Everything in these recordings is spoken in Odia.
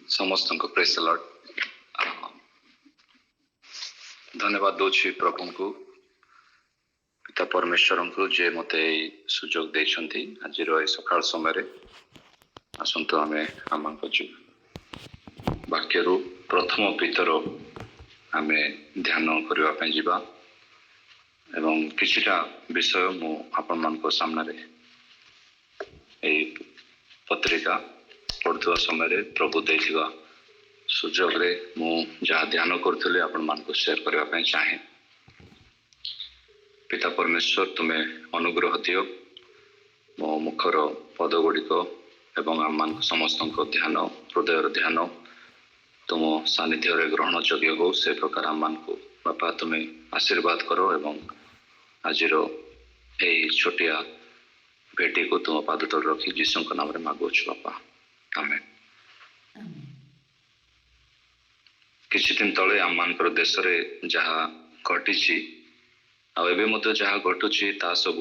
समस्त को प्रेज द लॉर्ड। धन्यवाद दूची प्रभु को पिता परमेश्वर को जे मते सुजोग देछंती आज सकाळ समय रे आसंतो आमे आमा को वाक्य रू प्रथम पितर आमे ध्यान करबा पय जिबा एवं किछिटा विषय मु आपन मन को सामने रे ए पत्रिका पढ़ुवा समय रे प्रभु देथिबा सुजोग रे मु जहा ध्यान करथले आपन मान को शेयर करबा पय चाहे। पिता परमेश्वर तुम्हें अनुग्रह दियो मो मुखर पद गुड़िक एवं आम मान समस्त ध्यान हृदय ध्यान तुम सानिध्य ग्रहण योग्य हो से प्रकार आम मान को बापा तुम्हें आशीर्वाद करो एवं आज छोटिया भेटी को तुम पाद तल रखी जीसु नाम रे मागुछु बापा आमेन। किछि दिन तले आम मान देश रे जहा घटी आबे मत जहा घटुची ता सब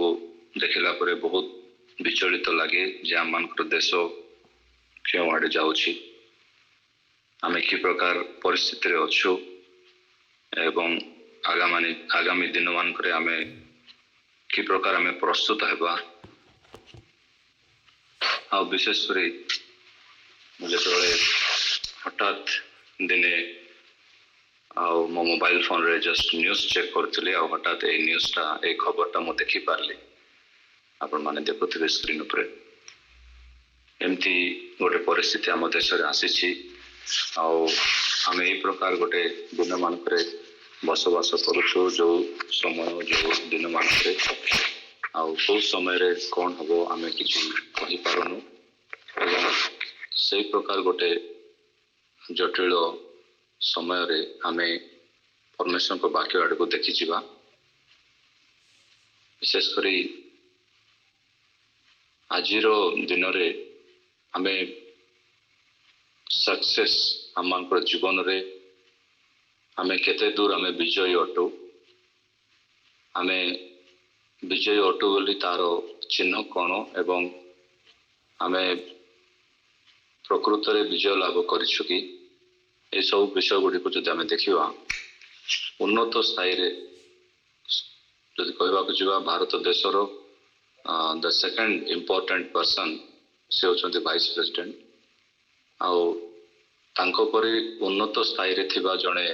देखला परे बहुत विचलित लगे जे आम मान देश क्यों आड़े जाउछि आमे कि प्रकार परिस्थिति रे अछु एवं आगामी दिन मान करे आमे कि प्रकार आमे प्रस्तुत हेबा आ विशेषकर मुझे हठात दिने मो मोबाइल फोन रे जस्ट न्यूज चेक करथिले आ हठात ए न्यूज़टा ए खबरटा मो देखि पारली आपण माने देखुथिबे स्क्रीन ऊपर एमती गोटे परिस्थिति आम देश रे आसीछि आ आमे ए प्रकार गोटे दिन मानकरे बसवास करूछु जो समय जो दिन मानकरे आ को समय रे कोन हबो आमे किछि कहि पारुनु से प्रकार गोटे जटिल समय रे आमे परमेश्वर को वाक्य आड़ को देखी जीवा विशेषकर आज दिन रे आमे सक्सेस आम जीवन रे आमे केते दूर आमे विजयी अटु आमे विजयी अटु बोली तार चिन्ह कौन एवं आमे प्रकृत रे विजय लाभ करिछु कि ए सब विषय गुड़ी को जब देखा उन्नत स्थाई रे जदि कहवाक जीवा भारत देशर द सेकंड इम्पोर्टेंट पर्सन से होचंती वाइस प्रेसिडेंट आउ तांको परि उन्नत स्थाई रे थिबा जणे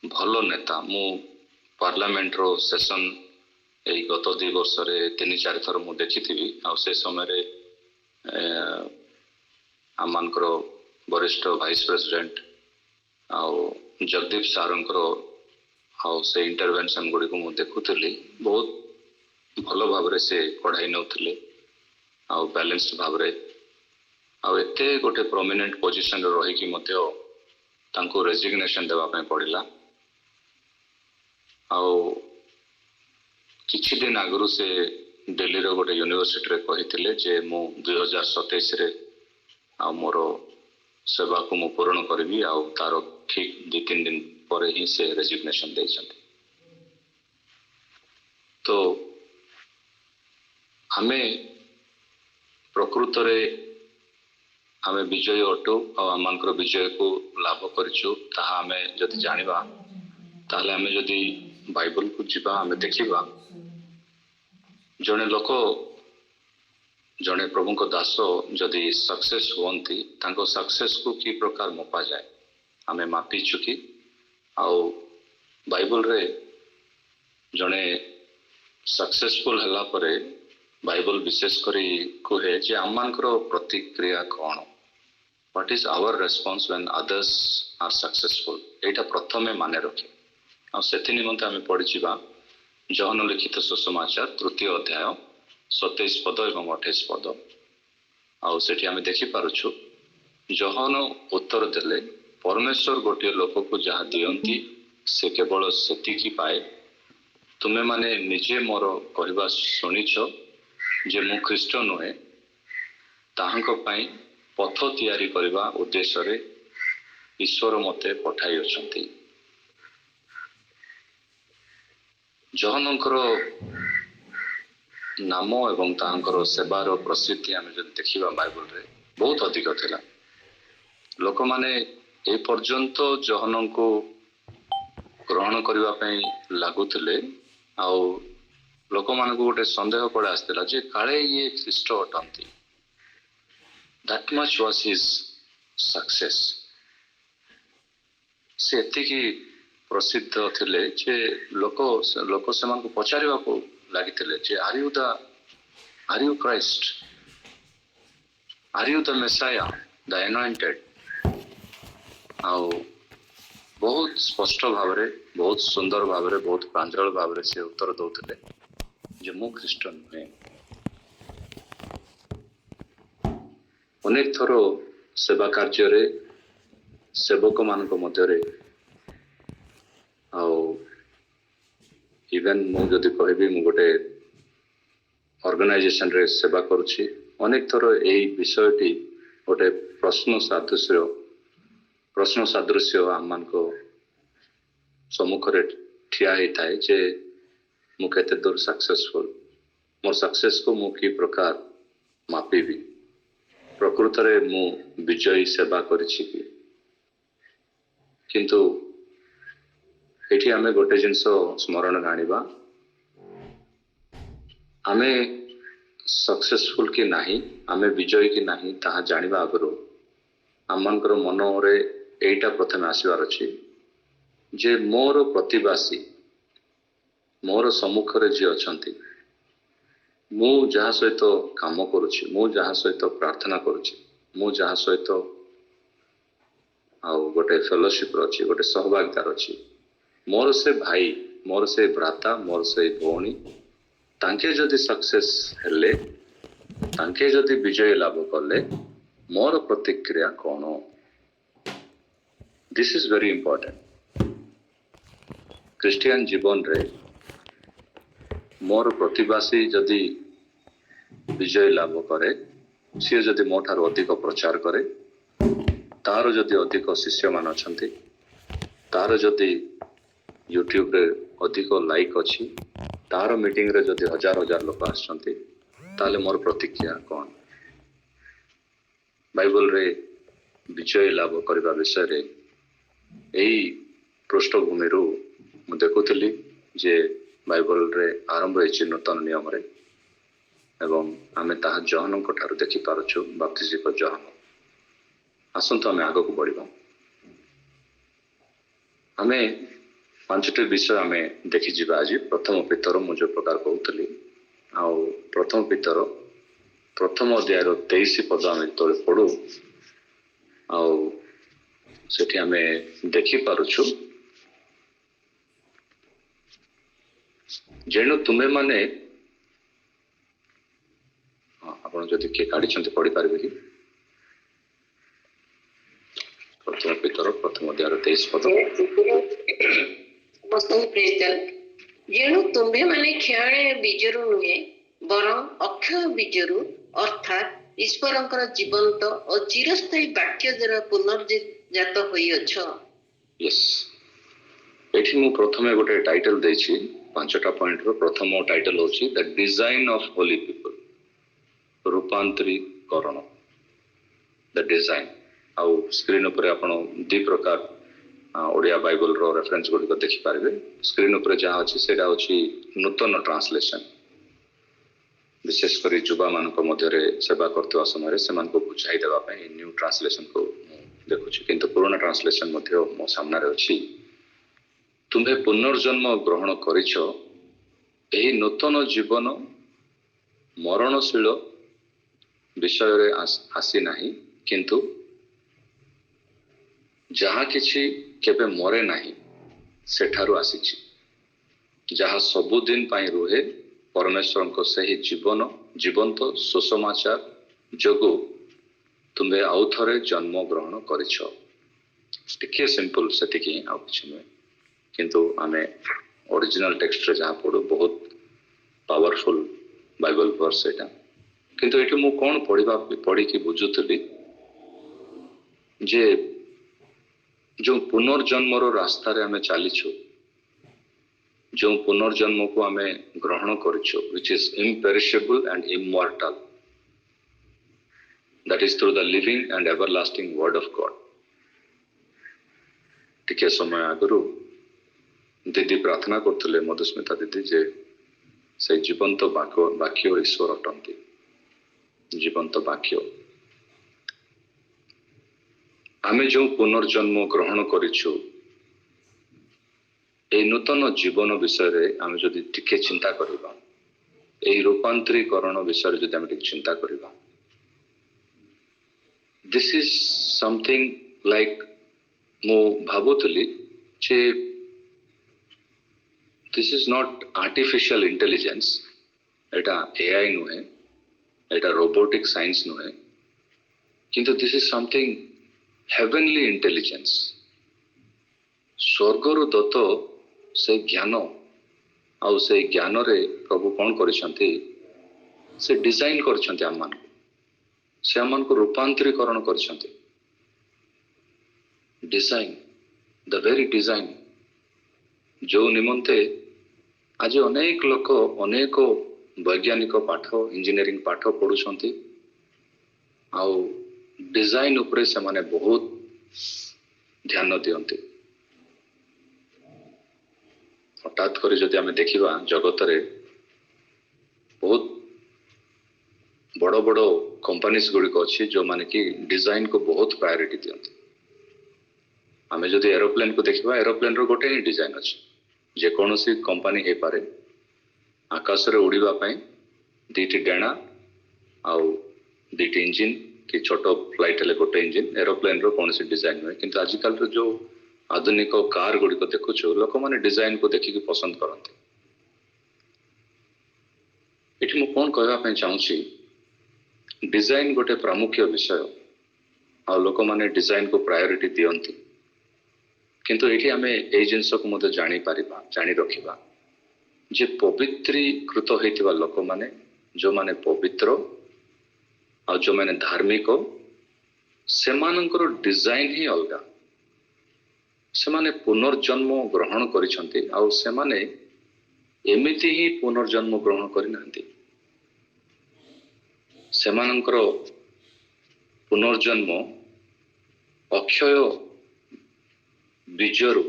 भल नेता मु पार्लियामेंट रो सेशन एई गत 2 वर्ष रे 3-4 थर मु देखिथिबी आ से समय रे आम मानकर वरिष्ठ वाइस प्रेसिडेंट आउ जगदीप सारंकर आउ से इंटरवेंशन गुड़ी को मु देखुली बहुत भल भाव से पढ़ाई नौथिले आउ बैलेंस्ड भाव रे आउ एते गोटे प्रोमिनेंट पोजीशन रे रही कि मध्य तांको रेजिग्नेशन देवा पय पड़िला आउ किछि दिन आगरु से दिल्ली रो गोटे यूनिवर्सिटी रे कहिथिले जे मु 2027 रे आ मोर सेवा को मु पूर्ण करबी आ तार ठीक 2-3 दिन पर ही से रेजिग्नेशन देछंती। तो हमें प्रकृत रे हमें विजय अटु आ आमकर विजय को लाभ करिछु ताहा हमें जदि जानिबा ताहले हमें जदि बाइबल को जिबा हमें देखिबा जने लोक जड़े प्रभु को दास जदि सक्सेस हुंती तांको सक्सेस को की प्रकार मपा जाए आमे मापी चुकी आउ बाइबल रे जड़े सक्सेसफुल हला परे बाइबल विशेष करी कहे जे आममानकर प्रतिक्रिया कौन what is our response when others are successful एटा प्रथमे माने रखे आ सेथि निमंते आमे पढिचिबा जहन लिखित सुसमाचार 3 अध्याय 27 पद एवं 28 पद आउ सेठी आमे देखि पारुछु जहन उत्तर देले परमेश्वर गोटे लोक को जहा दियंती से केवल सेतिकी पाए तुमे माने निजे मोर कहवा सुनिछ जे मु ख्रीष्ट नुहे ताहांको पई पथ तैयारी करबा उद्देश्य रे ईश्वर मते पठाई अछंती। जहनकर नाम एवं तांकर सेवार प्रसिद्धि आम जब देखा बाइबल रे बहुत अधिक थिला लोक माने ए पर्यंत जहन को ग्रहण करबा पई लागुथिले आउ लोक मान को गोटे संदेह पड़े आसला जे काले ये ख्रीष्ट अटंती that much was his success से एतिकी प्रसिद्ध थिले जे लोक लोक से मान को पचारिबा को लागिथिले जे are you Christ are you the Messiah the anointed आउ बहुत स्पष्ट भाव रे बहुत सुंदर भाव रे बहुत प्रांजल भाव रे से उत्तर दौथिले जे मु ख्रीष्ट नुहे अनेक थरो सेवा कार्य रे सेवक मान मध्य इवेन मु जदि कहबी मु गोटे ऑर्गेनाइजेशन रे सेवा करुछि अनेक थर एही विषयटी गोटे प्रश्न सादृश्य आम मान को सम्मुख रे ठिया ही थाए जे मु केते दूर सक्सेसफुल मोर सक्सेस को मु की प्रकार मापिबी प्रकृत रे मु विजयी सेवा करिछि कि किंतु एठी आमे गोटे जिंस स्मरण आनिबा आमे सक्सेसफुल कि नाही आमे विजयी कि नाही ताहा जानिबा आगरो आम मानकर मन रे एटा प्रथम आसीबार अछि जे मोर प्रतिवासी मोर सम्मुख रे जे अछंती मु जहा सहित काम करुछि मु जहा सहित प्रार्थना करुछि मु जहा सहित आउ गोटे फेलोशिप अछि गोटे सहभागिता अछि मोर से भाई मोर से भ्राता मोर से भौणी तांके जदि सक्सेस हेले तांके जदि विजय लाभ कले मोर प्रतिक्रिया कौन this is very important Christian जीवन रे मोर प्रतिवासी जदि विजय लाभ करे सी जदि मो ठार अधिक प्रचार करे तार जदि अधिक शिष्य मान अछंती तार जदि यूट्यूब रे अधिक लाइक अछि तार मीटिंग रे जदि हजार हजार लोक आछंती ताले मोर प्रतिक्रिया कौन बाइबल रे विजय लाभ करबा विषय रे एही पृष्ठभूमि रु मु देखुथिली जे बाइबल रे आरंभ होइछि नूतन नियम रे एवं आमे ताहा जहन को ठार देखि पारुछु बाप्तिस्म को जहन आसंतो आमे आगो को बढ़िबा आमे पांचटी विषय आमे देखि जिबा आज प्रथम पितर मु जो प्रकार कहउतली आ प्रथम पितर प्रथम अध्याय 23 पद आमे तोले पढु आ सेठी आमे देखि पारुछु जेनु तुमे माने आपण जदि के काढी छंती पढी पारबे कि प्रथम पितर प्रथम अध्याय 23 पद जेणु तुम्भे माने क्षणे बीजरु नुहे बरं अक्षय बीजरु अर्थात ईश्वरंकर जीवंत और चिरस्थायी वाक्य द्वारा पुनर्जात होइअछ यस एठी मु प्रथमे गोटे टाइटल देछि पांचटा पॉइंट रो प्रथम टाइटल होछि the design of holy people रूपांतरीकरण द डिजाइन आउ स्क्रीन ऊपर आपण दि प्रकार ओडिया बाइबल रो रेफरेंस गुडी को देखि पारबे स्क्रीन ऊपर जहा अछि सेटा अछि नूतन ट्रांसलेशन विशेष करी युवा मान को मध्य रे सेवा करते समय से मान को बुझाई देबा पई न्यू ट्रांसलेशन को देखुछि किंतु पुराना ट्रांसलेशन मध्य मो सामने रे अछि तुम्हे पुनर्जन्म ग्रहण करिछ एही नूतन जीवन मरणशील विषय रे आसी नाही किंतु जहा किछि केबे मरे नाही सेठारु आसीछि जहा सबुदिन पाई रुहे परमेश्वर को सही जीवन जीवंत सुसमाचार जोगु तुम्हें आउ थरे जन्म ग्रहण करिछ टिके सिंपल सेतिकी आउ किछि नै किंतु आमे ओरिजिनल टेक्स्ट रे जहा पढु बहुत पावरफुल बाइबल वर्स एटा किंतु एठी मु कोन पढी की बुझुतली जे जो पुनर्जन्म रो रास्ता रे आमे चालिछु जो पुनर्जन्म को आमे ग्रहण करिछु which is imperishable and immortal that is through the living and everlasting word of God टिके समय आगु दीदी प्रार्थना करते मधुस्मिता दीदी जे से जीवंत वाक्य ईश्वर अटंती जीवंत वाक्य आमे जो पुनर्जन्म ग्रहण करिछु ए नूतन जीवन विषय रे आमे जदि टिके चिंता करिबा ए रूपांतरीकरण विषय रे जदि आमे टिके चिंता करिबा दिस इज समथिंग लाइक मो भाबुतली जे this is not artificial intelligence एटा एआई नुहे एटा रोबोटिक साइंस नुहे किंतु this is something heavenly intelligence स्वर्गर दत्त से ज्ञान आउ से ज्ञान रे प्रभु कौन करिसंती से डिजाइन करिसंती आमान से आमान को रूपांतरीकरण करिसंती डिजाइन द वेरी डिजाइन जो निमंते आज अनेक लोक अनेक वैज्ञानिक पाठ इंजीनियरिंग पाठ पढ़ुछंती आउ डिजाइन उपरे से माने बहुत ध्यान दियंती हठात करे जदि आमे देखिबा जगत रे बहुत बड़ बड़ कंपनीज गुड़िक अच्छी जो माने कि डिजाइन को बहुत प्रायोरिटी दियंती आमे जदि एरोप्लेन को देखिबा एरोप्लेन रो गोटे ही डिजाइन अछि जे कोनोसी कंपनी हे पारे आकाश रे उड़ीबा पई दीटी डेणा आउ दीटी इंजिन कि छोट फ्लाइट हेले गोटे इंजिन एरोप्लेन रो कोनोसी डिजाइन होय किंतु आजिकल रो जो आधुनिक कार गुड़िक देखुछु लोक माने डिजाइन को देखिकी पसंद करते एठी मु कोन कहबा पई चाहूची डिजाइन गोटे प्रामुख्य विषय आ लोक माने डिजाइन को प्रायोरिटी दियंती किंतु एठी आमे ए जिंस को मते जानि परिबा जानि रखिबा जे पवित्रीकृत हेतिबा लोक माने जो माने पवित्र आ जो माने धार्मिक सेमानकर डिजाइन ही अलगा से माने पुनर्जन्म ग्रहण करिसंती आ से माने एमिति ही पुनर्जन्म ग्रहण करि नांती सेमानकर पुनर्जन्म अक्षय बीजरु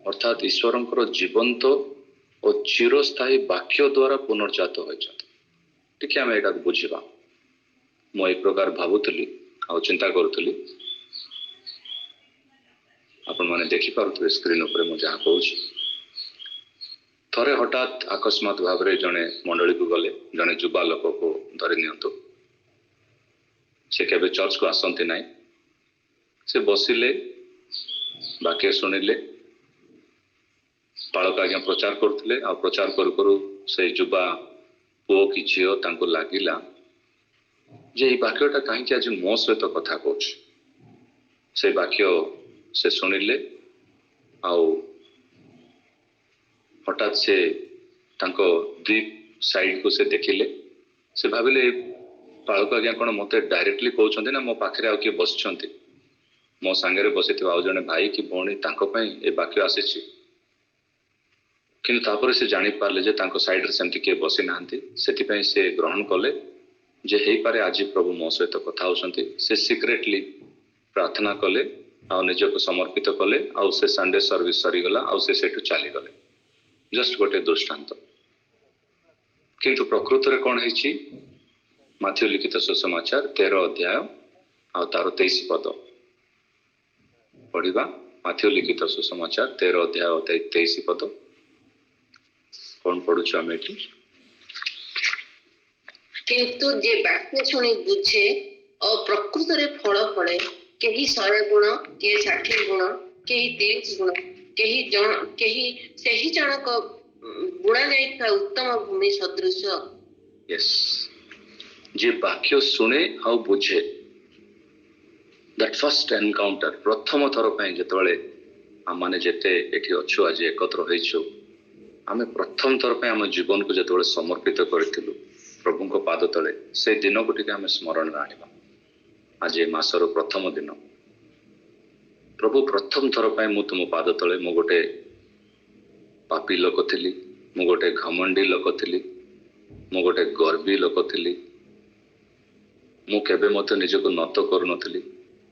अर्थात ईश्वरंकर जीवंत और चिरस्थायी वाक्य द्वारा पुनर्जात होइछंती ठीक है, आमे एटा बुझिबा मो एक प्रकार भाबुतली आ चिंता करूतली आपण माने देखि पारुथबे स्क्रीन ऊपर मु जहा कहूछि थरे हठात अकस्मात भाव रे जने मंडली को गले जने जुबा लोक को धरि नियंतु से केबे चर्च को आसंती नाही से बसिले वाक्य सुनिले पालक आज्ञा प्रचार करथिले आ प्रचार करू करू से जुबा पो कि झियो तांको लागिला जे ई वाक्यटा काहे कि आज मो सहित कथा कहूछ से वाक्य से सुनिले आउ हठात से तांको द्वीप साइड को से देखिले से भाविले पालक आज्ञा कोन मते डायरेक्टली कहउछन्ते ना मो पाखरे आ के बसछन्ते मो संगे रे बसिथिबा आ जने भाई कि भौणी तांको पई ए वाक्य आसीछि किंतु तापर से जानि पारले जे तांको साइड रे सेमति के बसि नाहंती सेति पई से ग्रहण कले जे हेई पारे आज प्रभु मो सहित कथा होछन्ते से सीक्रेटली प्रार्थना कले आ निज को समर्पित कले आ से संडे सर्विस सरी गला आ से सेठु चली गले जस्ट गोटे दृष्टांत किंतु प्रकृत रे कोन हेछि माथ्यू लिखित सुसमाचार 13 अध्याय आ तार 23 पद पढ़िबा माथ्यू लिखित सुसमाचार 13 अध्याय 23 पद कोन पढुछु आमे एठी किंतु जे वाक्य शुणी बुझे और प्रकृत रे फल फले केही 100 गुण केही 60 गुण केही 30 गुण केही सही जनक बुणा जाइता उत्तम भूमि सदृश यस जे वाक्य सुने आ बुझे दैट फर्स्ट एनकाउंटर प्रथम थर पई जेतबेले आमाने जेते एठी अछु आज एकत्र होइछु आमे प्रथम थर पई हम जीवन को जेतबेले समर्पित करथिलु प्रभु को पाद तले से दिन को टिके आमे स्मरण राखिबा आज ए मासर प्रथम दिन प्रभु प्रथम थर पई मु तुम पाद तले मु गोटे पापी लोक थिली मु गोटे घमंडी लोक थिली मु गोटे गर्वी लोक थिली मु केबे मते निज को नत करू नथिली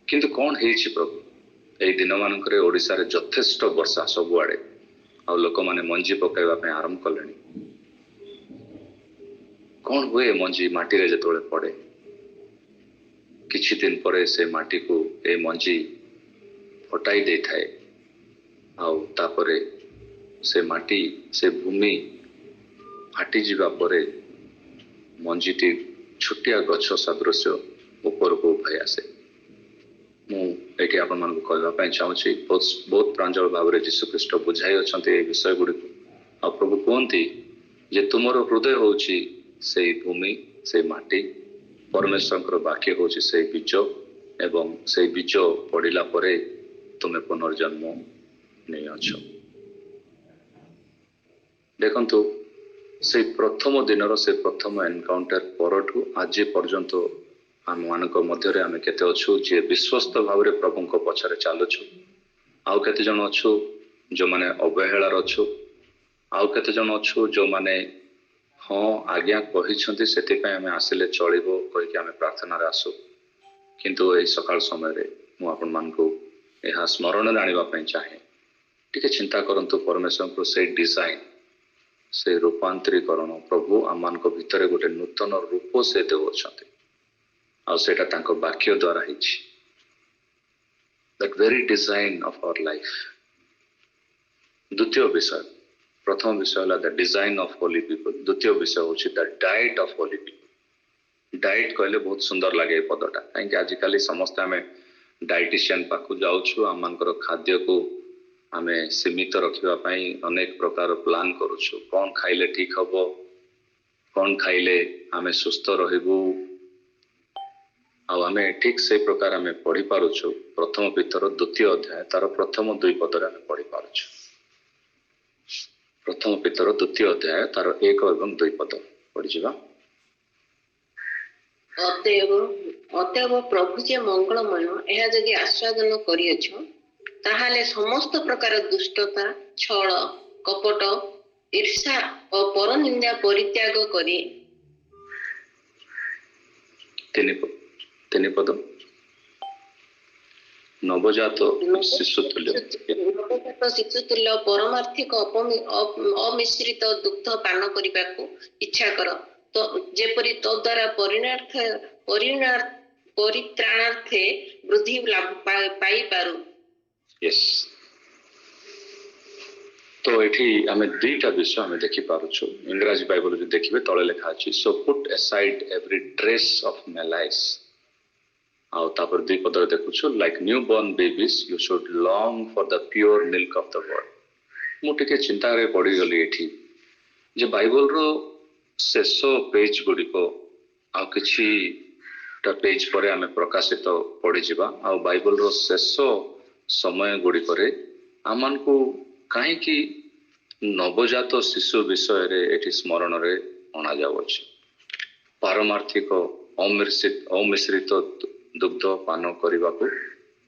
किंतु कोन हेछि प्रभु ଏଇ ଦିନମାନଙ୍କରେ ଓଡ଼ିଶାରେ ଯଥେଷ୍ଟ ବର୍ଷା ସବୁଆଡ଼େ, ଆଉ ଲୋକମାନେ ମଞ୍ଜି ପକାଇବା ପାଇଁ ଆରମ୍ଭ କଲେଣି। କ'ଣ ହୁଏ ମଞ୍ଜି ମାଟିରେ ଯେତେବେଳେ ପଡ଼େ, କିଛି ଦିନ ପରେ ସେ ମାଟିକୁ ଏ ମଞ୍ଜି ଫଟାଇ ଦେଇଥାଏ, ଆଉ ତାପରେ ସେ ମାଟି, ସେ ଭୂମି ଫାଟିଯିବା ପରେ ମଞ୍ଜିଟି ଛୋଟିଆ ଗଛ ସଦୃଶ ଉପରକୁ ଉଭାଇ ଆସେ। ମୁଁ ଏଠି ଆପଣମାନଙ୍କୁ କହିବା ପାଇଁ ଚାହୁଁଛି, ବହୁତ ପ୍ରାଞ୍ଜଳ ଭାବରେ ଯୀଶୁଖ୍ରୀଷ୍ଟ ବୁଝାଇ ଅଛନ୍ତି ଏହି ବିଷୟ ଗୁଡ଼ିକୁ। ଆଉ ପ୍ରଭୁ କୁହନ୍ତି ଯେ ତୁମର ହୃଦୟ ହେଉଛି ସେଇ ଭୂମି, ସେଇ ମାଟି, ପରମେଶ୍ୱରଙ୍କର ବାକ୍ୟ ହେଉଛି ସେଇ ବୀଜ, ଏବଂ ସେଇ ବୀଜ ପଡ଼ିଲା ପରେ ତୁମେ ପୁନର୍ଜନ୍ମ ନେଇଅଛ। ଦେଖନ୍ତୁ, ସେଇ ପ୍ରଥମ ଦିନର ସେ ପ୍ରଥମ ଏନକାଉଣ୍ଟର ପରଠୁ ଆଜି ପର୍ଯ୍ୟନ୍ତ ଆମମାନଙ୍କ ମଧ୍ୟରେ ଆମେ କେତେ ଅଛୁ ଯିଏ ବିଶ୍ୱସ୍ତ ଭାବରେ ପ୍ରଭୁଙ୍କ ପଛରେ ଚାଲୁଛୁ, ଆଉ କେତେ ଜଣ ଅଛୁ ଯେଉଁମାନେ ଅବହେଳାର ଅଛୁ, ଆଉ କେତେ ଜଣ ଅଛୁ ଯେଉଁମାନେ ହଁ ଆଜ୍ଞା କହିଛନ୍ତି ସେଥିପାଇଁ ଆମେ ଆସିଲେ ଚଳିବ କହିକି ଆମେ ପ୍ରାର୍ଥନାରେ ଆସୁ। କିନ୍ତୁ ଏହି ସକାଳ ସମୟରେ ମୁଁ ଆପଣମାନଙ୍କୁ ଏହା ସ୍ମରଣରେ ଆଣିବା ପାଇଁ ଚାହେଁ, ଟିକେ ଚିନ୍ତା କରନ୍ତୁ ପରମେଶ୍ୱରଙ୍କୁ ସେଇ ଡିଜାଇନ୍, ସେ ରୂପାନ୍ତରୀକରଣ ପ୍ରଭୁ ଆମମାନଙ୍କ ଭିତରେ ଗୋଟେ ନୂତନ ରୂପ ସେ ଦେଉଅଛନ୍ତି, ଆଉ ସେଇଟା ତାଙ୍କ ବାକ୍ୟ ଦ୍ୱାରା ହେଇଛି। That very design of our life. ଦ୍ୱିତୀୟ ବିଷୟ, ପ୍ରଥମ ବିଷୟ ହେଲା the design of holy people, ଦ୍ୱିତୀୟ ବିଷୟ ହେଉଛି the diet of holy people. Diet କହିଲେ ବହୁତ ସୁନ୍ଦର ଲାଗେ ଏ ପଦଟା, କାହିଁକି ଆଜିକାଲି ସମସ୍ତେ ଆମେ ଡାଇଟିସିଆନ୍ ପାଖକୁ ଯାଉଛୁ, ଆମମାନଙ୍କର ଖାଦ୍ୟକୁ ଆମେ ସୀମିତ ରଖିବା ପାଇଁ ଅନେକ ପ୍ରକାର ପ୍ଲାନ୍ କରୁଛୁ। କ'ଣ ଖାଇଲେ ଠିକ୍ ହବ, କ'ଣ ଖାଇଲେ ଆମେ ସୁସ୍ଥ ରହିବୁ, ଆଉ ଆମେ ଠିକ୍ ସେଇ ପ୍ରକାର ଆମେ ପଢ଼ିପାରୁଛୁ। ପ୍ରଥମ ପିତର ଦ୍ୱିତୀୟ ଅଧ୍ୟାୟ ତାର ପ୍ରଥମ 2 ପଦରେ ଆମେ ପଢ଼ିପାରୁଛୁ। ପ୍ରଥମ ପିତର ଦ୍ୱିତୀୟ ଅଧ୍ୟାୟ ତାର 1 ଏବଂ 2 ପଦ ପଢ଼ିଯିବା। ଅତଏବ ପ୍ରଭୁ ଯେ ମଙ୍ଗଳମୟ, ଏହା ଯଦି ଆସ୍ୱାଦନ କରିଅଛ, ତାହେଲେ ସମସ୍ତ ପ୍ରକାର ଦୁଷ୍ଟତା, ଛଳ, କପଟ, ଈର୍ଷା ଓ ପରନିନ୍ଦା ପରିତ୍ୟାଗ କରି ତିନି ପଦ ନବଜାତ ଶିଶୁ ତୁଲ୍ୟ ପରମାର୍ଥିକ ଅମିଶ୍ରିତ ଦୁଗ୍ଧ ପାନ କରିବାକୁ ଇଚ୍ଛା କର, ଯେପରି ତଦ୍ୱାରା ପରିତ୍ରାଣାର୍ଥେ ବୃଦ୍ଧି ପାଇପାରୁ। ତ ଏଠି ଆମେ 2ଟା ବିଷୟ ଆମେ ଦେଖିପାରୁଛୁ। ଇଂରାଜୀ ବାଇବଲ ଯଦି ଦେଖିବେ ତଳେ ଲେଖା ଅଛି, so put aside every trace of malice. ଆଉ ତାପରେ 2 ପଦରେ ଦେଖୁଛୁ, like new born babies you should long for the pure milk of the word. ମୁଁ ଟିକେ ଚିନ୍ତାରେ ପଡ଼ିଗଲି ଏଠି ଯେ ବାଇବଲର ଶେଷ ପେଜ୍ ଗୁଡ଼ିକ ଆଉ କିଛିଟା ପେଜ୍ ପରେ ଆମେ ପ୍ରକାଶିତ ପଡ଼ିଯିବା, ଆଉ ବାଇବଲର ଶେଷ ସମୟ ଗୁଡ଼ିକରେ ଆମମାନଙ୍କୁ କାହିଁକି ନବଜାତ ଶିଶୁ ବିଷୟରେ ଏଠି ସ୍ମରଣରେ ଅଣାଯାଉଅଛି। ପାରମାର୍ଥିକ ଅମିଶ୍ରିତ ଦୁଗ୍ଧ ପାନ କରିବାକୁ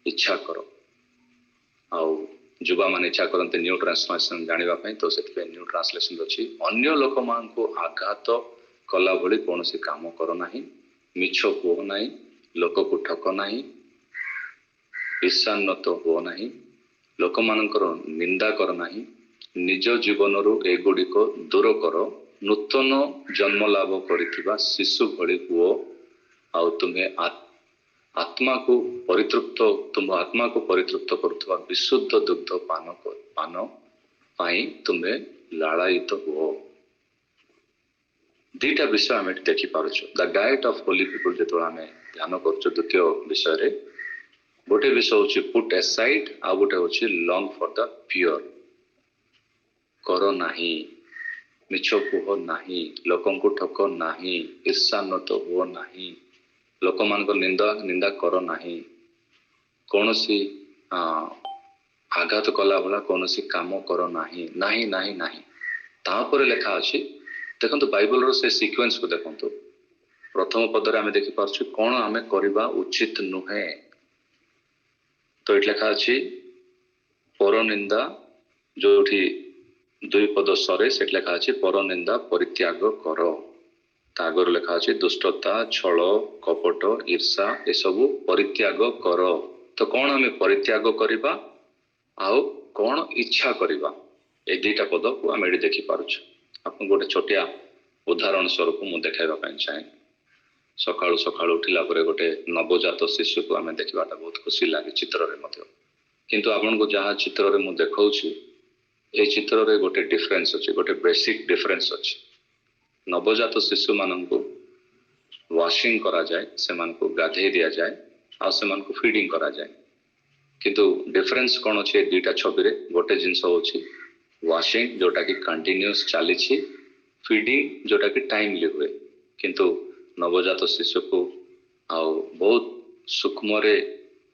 ଇଚ୍ଛା କର। ଆଉ ଯୁବାମାନେ ଇଚ୍ଛା କରନ୍ତି ନ୍ୟୁ ଟ୍ରାନ୍ସଲେସନ୍ ଜାଣିବା ପାଇଁ, ତ ସେଥିପାଇଁ ନ୍ୟୁ ଟ୍ରାନ୍ସଲେସନ୍ ଅଛି, ଅନ୍ୟ ଲୋକମାନଙ୍କୁ ଆଘାତ କଲା ଭଳି କୌଣସି କାମ କର ନାହିଁ, ମିଛ କୁହ ନାହିଁ, ଲୋକକୁ ଠକ ନାହିଁ, ଈର୍ଷାନ୍ୱତ ହୁଅ ନାହିଁ, ଲୋକମାନଙ୍କର ନିନ୍ଦା କର ନାହିଁ, ନିଜ ଜୀବନରୁ ଏଗୁଡ଼ିକ ଦୂର କର, ନୂତନ ଜନ୍ମ ଲାଭ କରିଥିବା ଶିଶୁ ଭଳି ହୁଅ, ଆଉ ତୁମ ଆତ୍ମାକୁ ପରିତୃପ୍ତ କରୁଥିବା ବିଶୁଦ୍ଧ ଦୁଗ୍ଧ ପାନ ପାଇଁ ତୁମେ ଲାଳାୟିତ ହୁଅ। 2ଟା ବିଷୟ ଆମେ ଏଠି ଦେଖିପାରୁଛୁ। ଦ ଡାଏଟ୍ ଅଫ୍ ହୋଲି ପିପୁଲ ଯେତେବେଳେ ଆମେ ଧ୍ୟାନ କରୁଛୁ ଦ୍ୱିତୀୟ ବିଷୟରେ, ଗୋଟେ ବିଷୟ ହେଉଛି ପୁଟ୍ ଏସାଇଡ୍, ଆଉ ଗୋଟେ ହେଉଛି ଲଙ୍ଗ ଫର୍ ଦ ପିଓର। କର ନାହିଁ, ମିଛ କୁହ ନାହିଁ, ଲୋକଙ୍କୁ ଠକ ନାହିଁ, ଈର୍ଷାନ୍ୱତ ହୁଅ ନାହିଁ, ଲୋକମାନଙ୍କ ନିନ୍ଦା କର ନାହିଁ, କୌଣସି ଆଘାତ କଲା ଭଳି କୌଣସି କାମ କର ନାହିଁ, ନାହିଁ ନାହିଁ ନାହିଁ। ତାପରେ ଲେଖା ଅଛି, ଦେଖନ୍ତୁ ବାଇବଲର ସେ ସିକ୍ୱେନ୍ସକୁ ଦେଖନ୍ତୁ। ପ୍ରଥମ ପଦରେ ଆମେ ଦେଖିପାରୁଛୁ କ'ଣ ଆମେ କରିବା ଉଚିତ ନୁହେଁ। ତ ଏଠି ଲେଖା ଅଛି ପରନିନ୍ଦା, ଯୋଉଠି 2 ପଦ ସରେ ସେଠି ଲେଖା ଅଛି ପରନିନ୍ଦା ପରିତ୍ୟାଗ କର। ତା ଆଗରୁ ଲେଖା ଅଛି ଦୁଷ୍ଟତା, ଛଳ, କପଟ, ଈର୍ଷା ଏସବୁ ପରିତ୍ୟାଗ କର। तो कौन आम परित्याग करवा आउ कौन इच्छा करवा ए दुईटा पद को आम ये देखिपुर आपको गोटे छोटिया उदाहरण स्वरूप मुझे देखा चाहे सकाळु सकाळु उठिला परे गोटे नवजात शिशु को आम देखाटा बहुत खुशी लगे चित्र किंतु आपन को जहाँ चित्र रे मु देखाउछि ए चित्र रे गोटे डिफरेंस अछि गोटे बेसिक डिफरेंस अछि नवजात शिशु मान को वाशिंग करा जाए से मान को गाधे दिया जाए आ से मान को फीडिंग करा जाए किंतु डिफरेंस कौन अच्छे दुईटा छवि रे गोटे जिनस होछि वाशिंग जोटा कि कंटिन्यूअस चली फीडिंग जोटा कि टाइमली हुए किंतु नवजात शिशु को आउ बहुत सूक्ष्म रे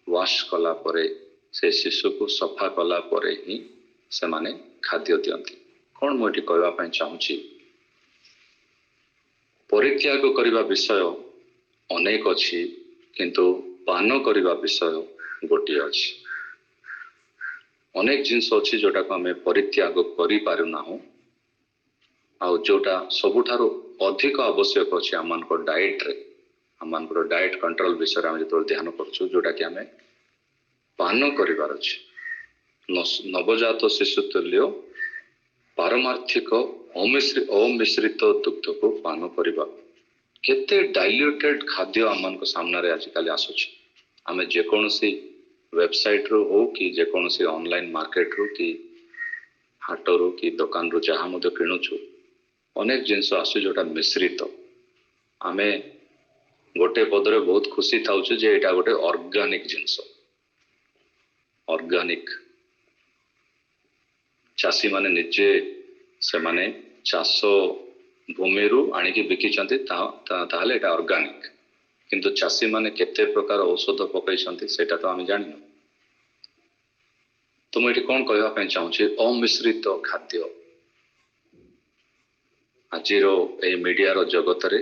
वाश कला परे से शिशु को सफा कला परे ही से माने खाद्य दियंती कौन मुझे कहवाई चाहूँगी परित्याग करने विषय अनेक अच्छी किंतु पान करने विषय गोटे अच्छी अनेक जिनस अच्छी जोटा को आम परित्याग करि पारुना आउ जोटा सबुठारु अधिक आवश्यक अच्छे आम डाएट रे आम डाएट कंट्रोल विषय आम जो ध्यान करूँ जोटा कि आम पान करिवार अछि नवजात शिशु तुल्य पारमार्थिक अमिश्रित दुग्ध को पान करवा केते डाइल्यूटेड खाद्य आम सामने रे आजिकल आसुछि आम जेकोसी वेबसाइट रू हो कि जेकोसी ऑनलाइन मार्केट रू कि हाट रू कि दुकान रू जहाँ मध्य किणुछु अनेक जिनस आसु जोटा मिश्रित आम गोटे पदरे बहुत खुशी था जे एटा गोटे ऑर्गेनिक जिनस ऑर्गेनिक चाषी माने निजे से माने चाष भूमि रू आनिकी बिकिचंती ताहले एटा ऑर्गेनिक किंतु चाषी माने केते प्रकार औषध पकईचंती सेटा तो आम जानिनु तो मुझे कौन कहवाई चाहूँगी अमिश्रित खाद्य आज मीडिया रो जगत रे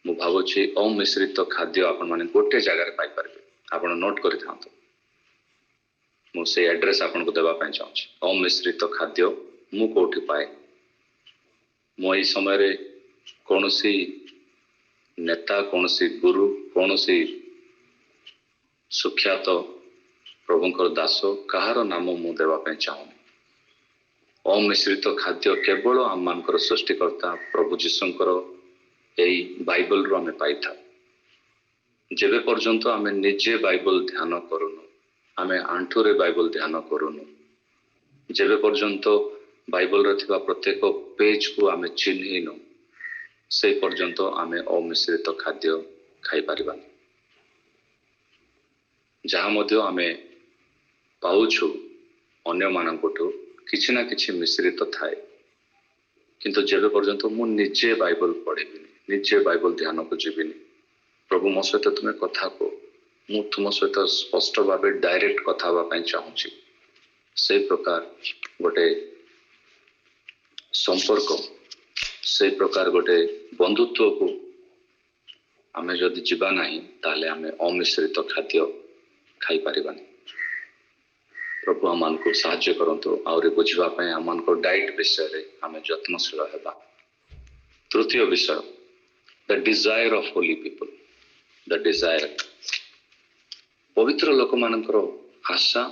मु भावुछि अमिश्रित खाद्य आपण माने गोटे जगह पाई परबे आपण नोट करि थांतो मु से एड्रेस आपण को देबा पई चाहूँ अमिश्रित खाद्य मु कोठी पाए मो ई समय रे कोनोसी नेता कोनोसी गुरु कोनोसी सुख्यात प्रभुंकर दास कहार नाम मु देबा पई चाहूँ अमिश्रित खाद्य केवल आम मानकर सृष्टिकर्ता प्रभु जीशुंकर एई बाइबल रो आमे पाई था जेबे पर्यंत आमे निजे बाइबल ध्यान करूनु आमे आंठुरे बाइबल ध्यान करूनु जेबे पर्यंत बाइबल रे थिबा प्रत्येक पेज को आमे चिन्हिनु से पर्यंत आमे अमिश्रित खाद्य खाई परिबा जहाँ मध्य आमे पाउछु अन्य मानकठु किछि ना किछि मिश्रित थाए किंतु जेबे पर्यंत मु निजे बाइबल पढ़िबिनी निजे बाइबल ध्यान को जीविनी प्रभु मो सहित तुम्हें कथा को मु तुम सहित स्पष्ट भाव डायरेक्ट कथा हाँवाई चाहूँगी से प्रकार गोटे संपर्क से प्रकार गोटे बंधुत्व को आमे जदि जीवा नहीं ताले आमे अमिश्रित खाद्य खाई पारिबानी प्रभु आम को साहाय्य करंतु आउरी बुझापी आम डाइट विषय आम जत्नशील हेबा तृतीय विषय the desire of holy people the desire पवित्र लोक मानकर आशा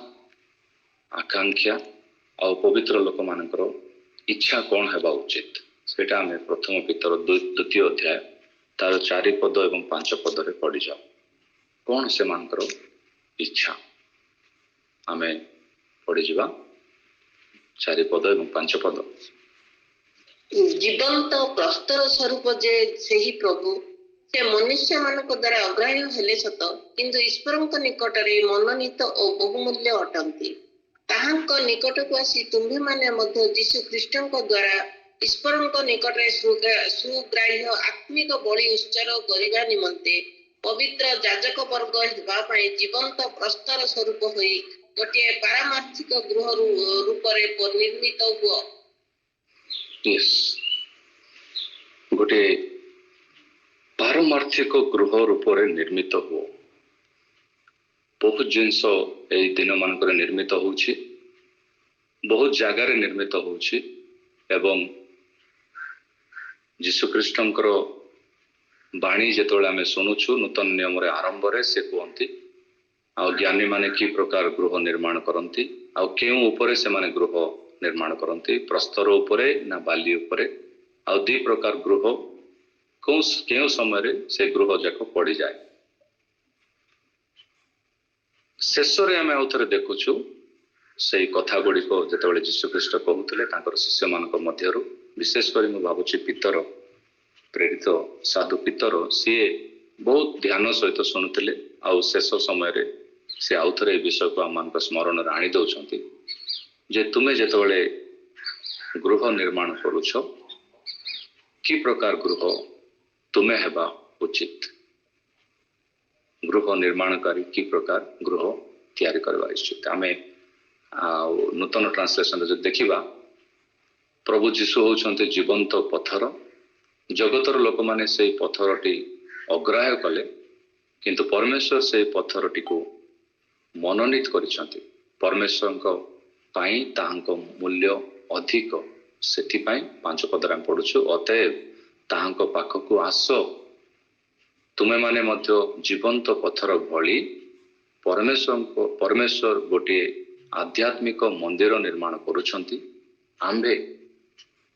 आकांक्षा और पवित्र लोक मानकर इच्छा कौन हेबा उचित सेटा आम प्रथम पितर द्वितीय अध्याय तार 4 पद एवं 5 पद रे पढ़ी जाओ कौन से मानकर इच्छा आम पढ़ी जा 4 पद एवं 5 पद जीवंत प्रस्तर स्वरूप जे सेही प्रभु से मनुष्य मानक द्वारा अग्राह्य हेले सत किंतु ईश्वरक निकट रे मनोनीत और बहुमूल्य अटंती ताहांक निकट को आसी तुम्ही माने मध्य यीशु ख्रीष्टक द्वारा ईश्वरक निकट रे सुग्राह्य आत्मिक बलि उत्सर्ग करिवा निमंते पवित्र याजक वर्ग हेबा पई जीवंत प्रस्तर स्वरूप होई गोटे पारमार्थिक गृह रूप रे निर्मित हुआ यस गोटे पारमार्थिक गृह रूप रे निर्मित हो बहुत जिनस एई दिन मानक निर्मित होउछि बहुत जगार निर्मित होउछि एवं यीशु ख्रीष्टंकर बाणी जेतोळे आमे सुनुछु नूतन नियम रे आरंभ रे से कहंती ଆଉ ଜ୍ଞାନୀ ମାନେ କି ପ୍ରକାର ଗୃହ ନିର୍ମାଣ କରନ୍ତି ଆଉ କେଉଁ ଉପରେ ସେମାନେ ଗୃହ ନିର୍ମାଣ କରନ୍ତି, ପ୍ରସ୍ତର ଉପରେ ନା ବାଲି ଉପରେ, ଆଉ ଦୁଇ ପ୍ରକାର ଗୃହ କେଉଁ ସମୟରେ ସେ ଗୃହ ଯାକ ପଡ଼ିଯାଏ। ଶେଷରେ ଆମେ ଆଉ ଥରେ ଦେଖୁଛୁ ସେଇ କଥା ଗୁଡ଼ିକ ଯେତେବେଳେ ଯୀଶୁଖ୍ରୀଷ୍ଟ କହୁଥିଲେ ତାଙ୍କର ଶିଷ୍ୟମାନଙ୍କ ମଧ୍ୟରୁ, ବିଶେଷ କରି ମୁଁ ଭାବୁଛି ପିତର, ପ୍ରେରିତ ସାଧୁ ପିତର, ସିଏ ବହୁତ ଧ୍ୟାନ ସହିତ ଶୁଣୁଥିଲେ ଆଉ ଶେଷ ସମୟରେ ସେ ଆଉ ଥରେ ଏ ବିଷୟକୁ ଆମମାନଙ୍କ ସ୍ମରଣରେ ଆଣି ଦେଉଛନ୍ତି ଯେ ତୁମେ ଯେତେବେଳେ ଗୃହ ନିର୍ମାଣ କରୁଛ କି ପ୍ରକାର ଗୃହ ତୁମେ ହେବା ଉଚିତ, ଗୃହ ନିର୍ମାଣକାରୀ କି ପ୍ରକାର ଗୃହ ତିଆରି କରିବା ଉଚିତ। ଆମେ ଆଉ ନୂତନ ଟ୍ରାନ୍ସଲେସନରେ ଯଦି ଦେଖିବା, ପ୍ରଭୁ ଯୀଶୁ ହେଉଛନ୍ତି ଜୀବନ୍ତ ପଥର, ଜଗତର ଲୋକମାନେ ସେଇ ପଥରଟି ଅଗ୍ରାହ୍ୟ କଲେ, କିନ୍ତୁ ପରମେଶ୍ୱର ସେଇ ପଥରଟିକୁ ମନୋନୀତ କରିଛନ୍ତି। ପରମେଶ୍ୱରଙ୍କ ପାଇଁ ତାହାଙ୍କ ମୂଲ୍ୟ ଅଧିକ, ସେଥିପାଇଁ 5 ପଦରେ ଆମେ ପଢୁଛୁ, ଅତଏବ ତାହାଙ୍କ ପାଖକୁ ଆସ, ତୁମେମାନେ ମଧ୍ୟ ଜୀବନ୍ତ ପଥର ଭଳି ପରମେଶ୍ୱର ଗୋଟିଏ ଆଧ୍ୟାତ୍ମିକ ମନ୍ଦିର ନିର୍ମାଣ କରୁଛନ୍ତି। ଆମ୍ଭେ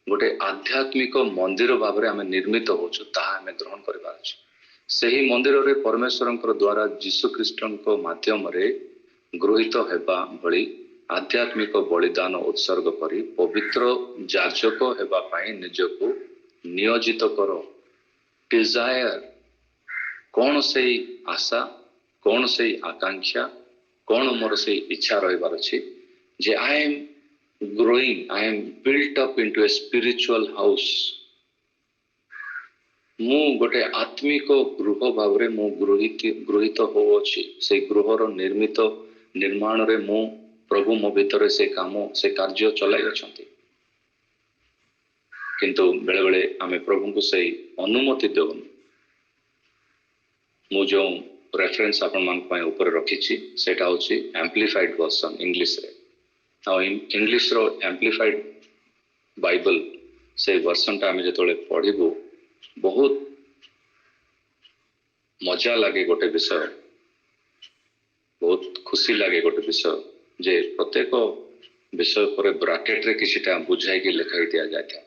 ଗୋଟେ ଆଧ୍ୟାତ୍ମିକ ମନ୍ଦିର ଭାବରେ ଆମେ ନିର୍ମିତ ହେଉଛୁ, ତାହା ଆମେ ଗ୍ରହଣ କରିବାର ଅଛି। ସେହି ମନ୍ଦିରରେ ପରମେଶ୍ୱରଙ୍କର ଦ୍ୱାରା ଯୀଶୁଖ୍ରୀଷ୍ଟଙ୍କ ମାଧ୍ୟମରେ ଗୃହୀତ ହେବା ଭଳି ଆଧ୍ୟାତ୍ମିକ ବଳିଦାନ ଉତ୍ସର୍ଗ କରି ପବିତ୍ର ଯାଜକ ହେବା ପାଇଁ ନିଜକୁ ନିୟୋଜିତ କର। ଡିଜାୟାର, କ'ଣ ସେଇ ଆଶା, କ'ଣ ସେଇ ଆକାଂକ୍ଷା, କ'ଣ ମୋର ସେଇ ଇଚ୍ଛା ରହିବାର ଅଛି ଯେ I am growing, I am built up into a spiritual house, ମୁଁ ଗୋଟେ ଆତ୍ମିକ ଗୃହ ଭାବରେ ମୁଁ ଗୃହୀତ ହେଉଅଛି। ସେଇ ଗୃହର ନିର୍ମାଣରେ ମୁଁ ପ୍ରଭୁ ମୋ ଭିତରେ ସେ କାମ, ସେ କାର୍ଯ୍ୟ ଚଲାଇ ଅଛନ୍ତି। କିନ୍ତୁ ବେଳେବେଳେ ଆମେ ପ୍ରଭୁଙ୍କୁ ସେଇ ଅନୁମତି ଦେଉନୁ। ମୁଁ ଯେଉଁ ରେଫରେନ୍ସ ଆପଣମାନଙ୍କ ପାଇଁ ଉପରେ ରଖିଛି ସେଇଟା ହେଉଛି ଆମ୍ପ୍ଲିଫାଇଡ୍ ଭର୍ସନ୍ ଇଂଲିଶରେ, ଆଉ ଇଂଲିଶର ଆମ୍ପ୍ଲିଫାଇଡ୍ ବାଇବଲ ସେଇ ଭର୍ସନଟା ଆମେ ଯେତେବେଳେ ପଢ଼ିବୁ ବହୁତ ମଜା ଲାଗେ। ଗୋଟେ ବିଷୟ, ବହୁତ ଖୁସି ଲାଗେ ଗୋଟେ ବିଷୟ ଯେ ପ୍ରତ୍ୟେକ ବିଷୟ ପରେ ବ୍ରାକେଟରେ କିଛିଟା ବୁଝାଇକି ଲେଖାଇ ଦିଆଯାଇଥାଏ,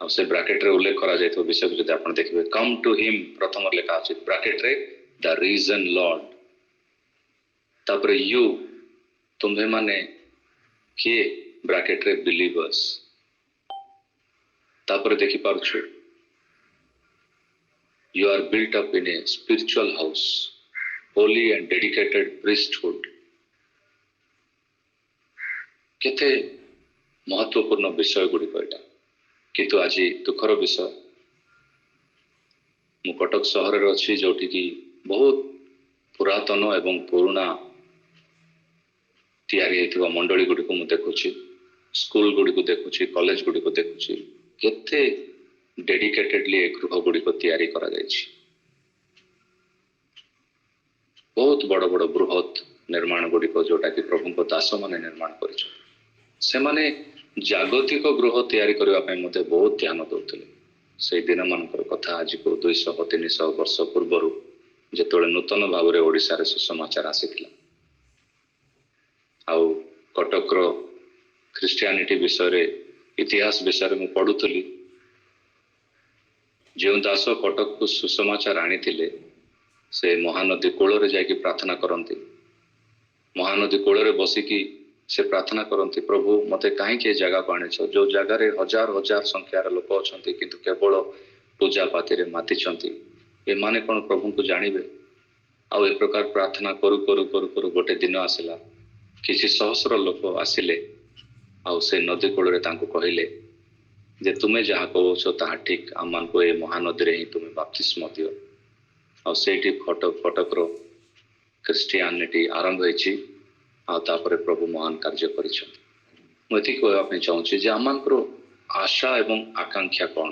ଆଉ ସେ ବ୍ରାକେଟରେ ଉଲ୍ଲେଖ କରାଯାଇଥିବା ବିଷୟକୁ ଯଦି ଆପଣ ଦେଖିବେ, କମ୍ ଟୁ ହିମ୍ ପ୍ରଥମରେ ଲେଖା ଅଛି ବ୍ରାକେଟରେ ଦ ରିଜନ୍ ଲର୍ଡ, ତାପରେ ୟୁ ତୁମ୍ଭେମାନେ କିଏ ବ୍ରାକେଟରେ ବିଲିଭର୍ସ, ତାପରେ ଦେଖିପାରୁଛୁ you are built up in a spiritual house, holy and dedicated priesthood। କେତେ ମହତ୍ୱପୂର୍ଣ୍ଣ ବିଷୟ ଗୁଡ଼ିକ ଏଇଟା। କିନ୍ତୁ ଆଜି ଦୁଃଖର ବିଷୟ, ମୁଁ କଟକ ସହରରେ ଅଛି ଯୋଉଠିକି ବହୁତ ପୁରାତନ ଏବଂ ପୁରୁଣା ତିଆରି ହେଇଥିବା ମଣ୍ଡଳୀ ଗୁଡ଼ିକୁ ମୁଁ ଦେଖୁଛି, ସ୍କୁଲ ଗୁଡ଼ିକୁ ଦେଖୁଛି, କଲେଜ ଗୁଡ଼ିକୁ ଦେଖୁଛି, କେତେ ଡେଡିକେଟେଡଲି ଏ ଗୃହ ଗୁଡ଼ିକ ତିଆରି କରାଯାଇଛି। ବହୁତ ବଡ଼ ବଡ଼ ବୃହତ ନିର୍ମାଣ ଗୁଡ଼ିକ ଯୋଉଟାକି ପ୍ରଭୁଙ୍କ ଦାସମାନେ ନିର୍ମାଣ କରିଛନ୍ତି। ସେମାନେ ଜାଗତିକ ଗୃହ ତିଆରି କରିବା ପାଇଁ ମଧ୍ୟ ବହୁତ ଧ୍ୟାନ ଦେଉଥିଲେ। ସେଇ ଦିନମାନଙ୍କର କଥା, ଆଜିକୁ 200-300 ବର୍ଷ ପୂର୍ବରୁ ଯେତେବେଳେ ନୂତନ ଭାବରେ ଓଡ଼ିଶାରେ ସୁସମାଚାର ଆସିଥିଲା, ଆଉ କଟକର ଖ୍ରୀଷ୍ଟିଆନିଟି ବିଷୟରେ, ଇତିହାସ ବିଷୟରେ ମୁଁ ପଢ଼ୁଥିଲି। ଯେଉଁ ଦାସ କଟକକୁ ସୁସମାଚାର ଆଣିଥିଲେ ସେ ମହାନଦୀ କୂଳରେ ଯାଇକି ପ୍ରାର୍ଥନା କରନ୍ତି, ମହାନଦୀ କୂଳରେ ବସିକି ସେ ପ୍ରାର୍ଥନା କରନ୍ତି, ପ୍ରଭୁ ମୋତେ କାହିଁକି ଏ ଜାଗାକୁ ଆଣିଛ, ଯେଉଁ ଜାଗାରେ ହଜାର ହଜାର ସଂଖ୍ୟାର ଲୋକ ଅଛନ୍ତି କିନ୍ତୁ କେବଳ ପୂଜା ପାତିରେ ମାତିଛନ୍ତି, ଏମାନେ କ'ଣ ପ୍ରଭୁଙ୍କୁ ଜାଣିବେ? ଆଉ ଏ ପ୍ରକାର ପ୍ରାର୍ଥନା କରୁ କରୁ କରୁ କରୁ ଗୋଟେ ଦିନ ଆସିଲା, କିଛି ସହସ୍ର ଲୋକ ଆସିଲେ ଆଉ ସେ ନଦୀ କୂଳରେ ତାଙ୍କୁ କହିଲେ ଯେ ତୁମେ ଯାହା କହୁଛ ତାହା ଠିକ୍, ଆମମାନଙ୍କୁ ଏ ମହାନଦୀରେ ହିଁ ତୁମେ ବାପ୍ତିସ୍ମ ଦିଅ। ଆଉ ସେଇଠି କଟକର ଖ୍ରୀଷ୍ଟିଆନିଟି ଆରମ୍ଭ ହେଇଛି, ଆଉ ତାପରେ ପ୍ରଭୁ ମହାନ କାର୍ଯ୍ୟ କରିଛନ୍ତି। ମୁଁ ଏତିକି କହିବା ପାଇଁ ଚାହୁଁଛି ଯେ ଆମମାନଙ୍କର ଆଶା ଏବଂ ଆକାଂକ୍ଷା କ'ଣ,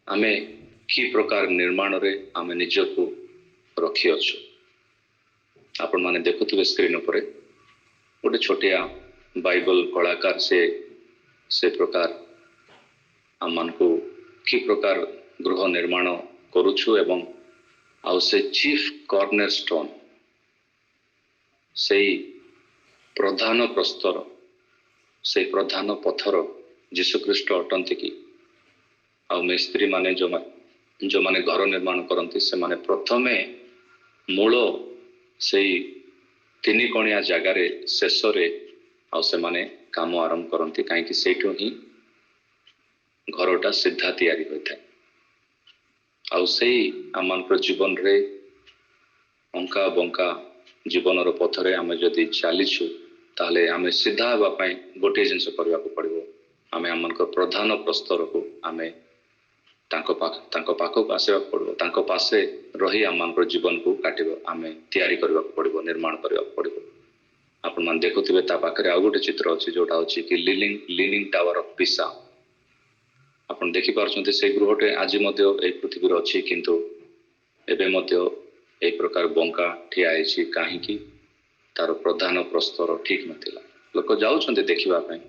ଆମେ କି ପ୍ରକାର ନିର୍ମାଣରେ ଆମେ ନିଜକୁ ରଖିଅଛୁ। ଆପଣମାନେ ଦେଖୁଥିବେ ସ୍କ୍ରିନ୍ ଉପରେ ଗୋଟେ ଛୋଟିଆ ବାଇବଲ କଳାକାର ସେ ପ୍ରକାର ଆମମାନଙ୍କୁ କି ପ୍ରକାର ଗୃହ ନିର୍ମାଣ କରୁଛୁ ଏବଂ ଆଉ ସେ ଚିଫ କର୍ଣ୍ଣର ଷ୍ଟୋନ୍, ସେଇ ପ୍ରଧାନ ପ୍ରସ୍ତର, ସେଇ ପ୍ରଧାନ ପଥର ଯୀଶୁଖ୍ରୀଷ୍ଟ ଅଟନ୍ତି କି? ଆଉ ମିସ୍ତ୍ରୀ ମାନେ ଯୋଉମାନେ ଘର ନିର୍ମାଣ କରନ୍ତି ସେମାନେ ପ୍ରଥମେ ମୂଳ ସେଇ ତିନି କଣିଆ ଜାଗାରେ ଶେଷରେ ଆଉ ସେମାନେ କାମ ଆରମ୍ଭ କରନ୍ତି, କାହିଁକି ସେଇଠୁ ହିଁ ଘରଟା ସିଧା ତିଆରି ହୋଇଥାଏ। ଆଉ ସେଇ ଆମମାନଙ୍କର ଜୀବନରେ ଅଙ୍କା ବଙ୍କା ଜୀବନର ପଥରେ ଆମେ ଯଦି ଚାଲିଛୁ ତାହେଲେ ଆମେ ସିଧା ହେବା ପାଇଁ ଗୋଟିଏ ଜିନିଷ କରିବାକୁ ପଡ଼ିବ, ଆମେ ଆମମାନଙ୍କ ପ୍ରଧାନ ପ୍ରସ୍ତରକୁ ଆମେ ତାଙ୍କ ପାଖକୁ ଆସିବାକୁ ପଡ଼ିବ, ତାଙ୍କ ପାଶେ ରହି ଆମମାନଙ୍କର ଜୀବନକୁ କାଟିବ, ଆମେ ତିଆରି କରିବାକୁ ପଡ଼ିବ, ନିର୍ମାଣ କରିବାକୁ ପଡ଼ିବ। ଆପଣମାନେ ଦେଖୁଥିବେ ତା ପାଖରେ ଆଉ ଗୋଟେ ଚିତ୍ର ଅଛି ଯୋଉଟା ଅଛି କି ଲିନିଂ ଟାୱାର ଅଫ୍ ପିସା। ଆପଣ ଦେଖିପାରୁଛନ୍ତି ସେଇ ଗୃହଟେ ଆଜି ମଧ୍ୟ ଏଇ ପୃଥିବୀରେ ଅଛି, କିନ୍ତୁ ଏବେ ମଧ୍ୟ ଏଇ ପ୍ରକାର ବଙ୍କା ଠିଆ ହେଇଛି, କାହିଁକି? ତାର ପ୍ରଧାନ ପ୍ରସ୍ତର ଠିକ ନଥିଲା। ଲୋକ ଯାଉଛନ୍ତି ଦେଖିବା ପାଇଁ,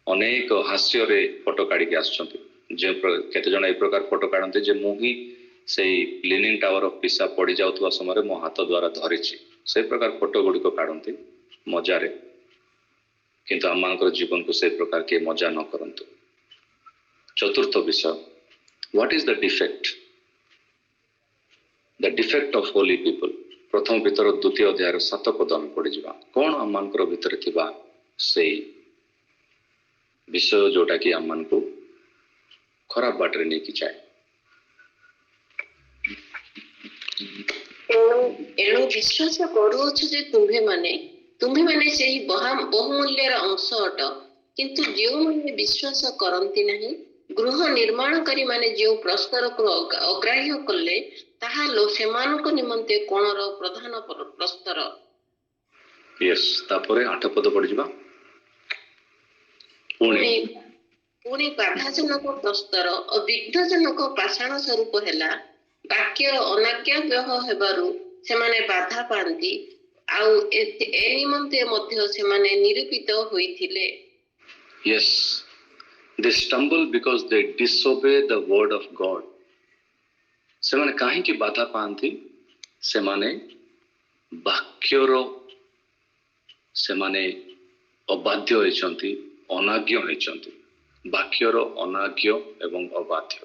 ଅନେକ ହାସ୍ୟରେ ଫଟୋ କାଢିକି ଆସୁଛନ୍ତି, ଯେ କେତେ ଜଣ ଏଇ ପ୍ରକାର ଫଟୋ କାଢନ୍ତି ଯେ ମୁଁ ହିଁ ସେଇ ଲିନିଂ ଟାୱାର ଅଫ୍ ପିସା ପଡି ଯାଉଥିବା ସମୟରେ ମୋ ହାତ ଦ୍ୱାରା ଧରିଛି, ସେଇ ପ୍ରକାର ଫଟୋ ଗୁଡ଼ିକ କାଢନ୍ତି ମଜାରେ, କିନ୍ତୁ ଆମମାନଙ୍କର ଜୀବନକୁ ସେଇ ପ୍ରକାର କିଏ ମଜା ନ କରନ୍ତୁ। ଚତୁର୍ଥ ବିଷୟ, what is the defect? The defect of holy people. ପ୍ରଥମ ଭିତର ଦ୍ୱିତୀୟ ଅଧ୍ୟାୟର 7 ପଦ ଆମେ ପଢିଯିବା। କଣ ଆମମାନଙ୍କର ଭିତରେ ଥିବା ସେଇ ବିଷୟ ଯୋଉଟା କି ଆମମାନଙ୍କୁ ଖରାପ ବାଟରେ ନେଇକି ଯାଏ। ଏଣୁ ବିଶ୍ୱାସ କରୁଅଛୁ ଯେ ତୁମ୍ଭେମାନେ ସେହି ବହୁମୂଲ୍ୟର ଅଂଶ ଅଟ, କିନ୍ତୁ ଯେଉଁମାନେ ବିଶ୍ୱାସ କରନ୍ତି ନାହିଁ, ଗୃହ ନିର୍ମାଣକାରୀ ମାନେ ଯେଉଁ ପ୍ରସ୍ତରକୁ ଅଗ୍ରାହ୍ୟ କଲେ, ତାହା ସେମାନଙ୍କ ନିମନ୍ତେ କୋଣର ପ୍ରଧାନ ପ୍ରସ୍ତର। ତାପରେ 8 ପଦ ପଢିଯିବା। ପୁଣି ବାଧାଜନକ ପ୍ରସ୍ତର ଓ ବିଘ୍ନଜନକ ପାଷାଣ ସ୍ୱରୂପ ହେଲା, ବାକ୍ୟର ଅନାଜ୍ଞାବହ ହେବାରୁ ସେମାନେ ବାଧା ପାଆନ୍ତି, ଆଉ ଏ ନିମନ୍ତେ ମଧ୍ୟ ସେମାନେ ନିରୂପିତ ହୋଇଥିଲେ। Yes, they stumble because they disobey the word of God. ସେମାନେ କାହିଁକି ବାଧା ପାଆନ୍ତି? ସେମାନେ ବାକ୍ୟର ସେମାନେ ଅବାଧ୍ୟ ହୋଇଛନ୍ତି, ଅନାଜ୍ଞ ହୋଇଛନ୍ତି। ବାକ୍ୟର ଅନାଜ୍ଞ ଏବଂ ଅବାଧ୍ୟ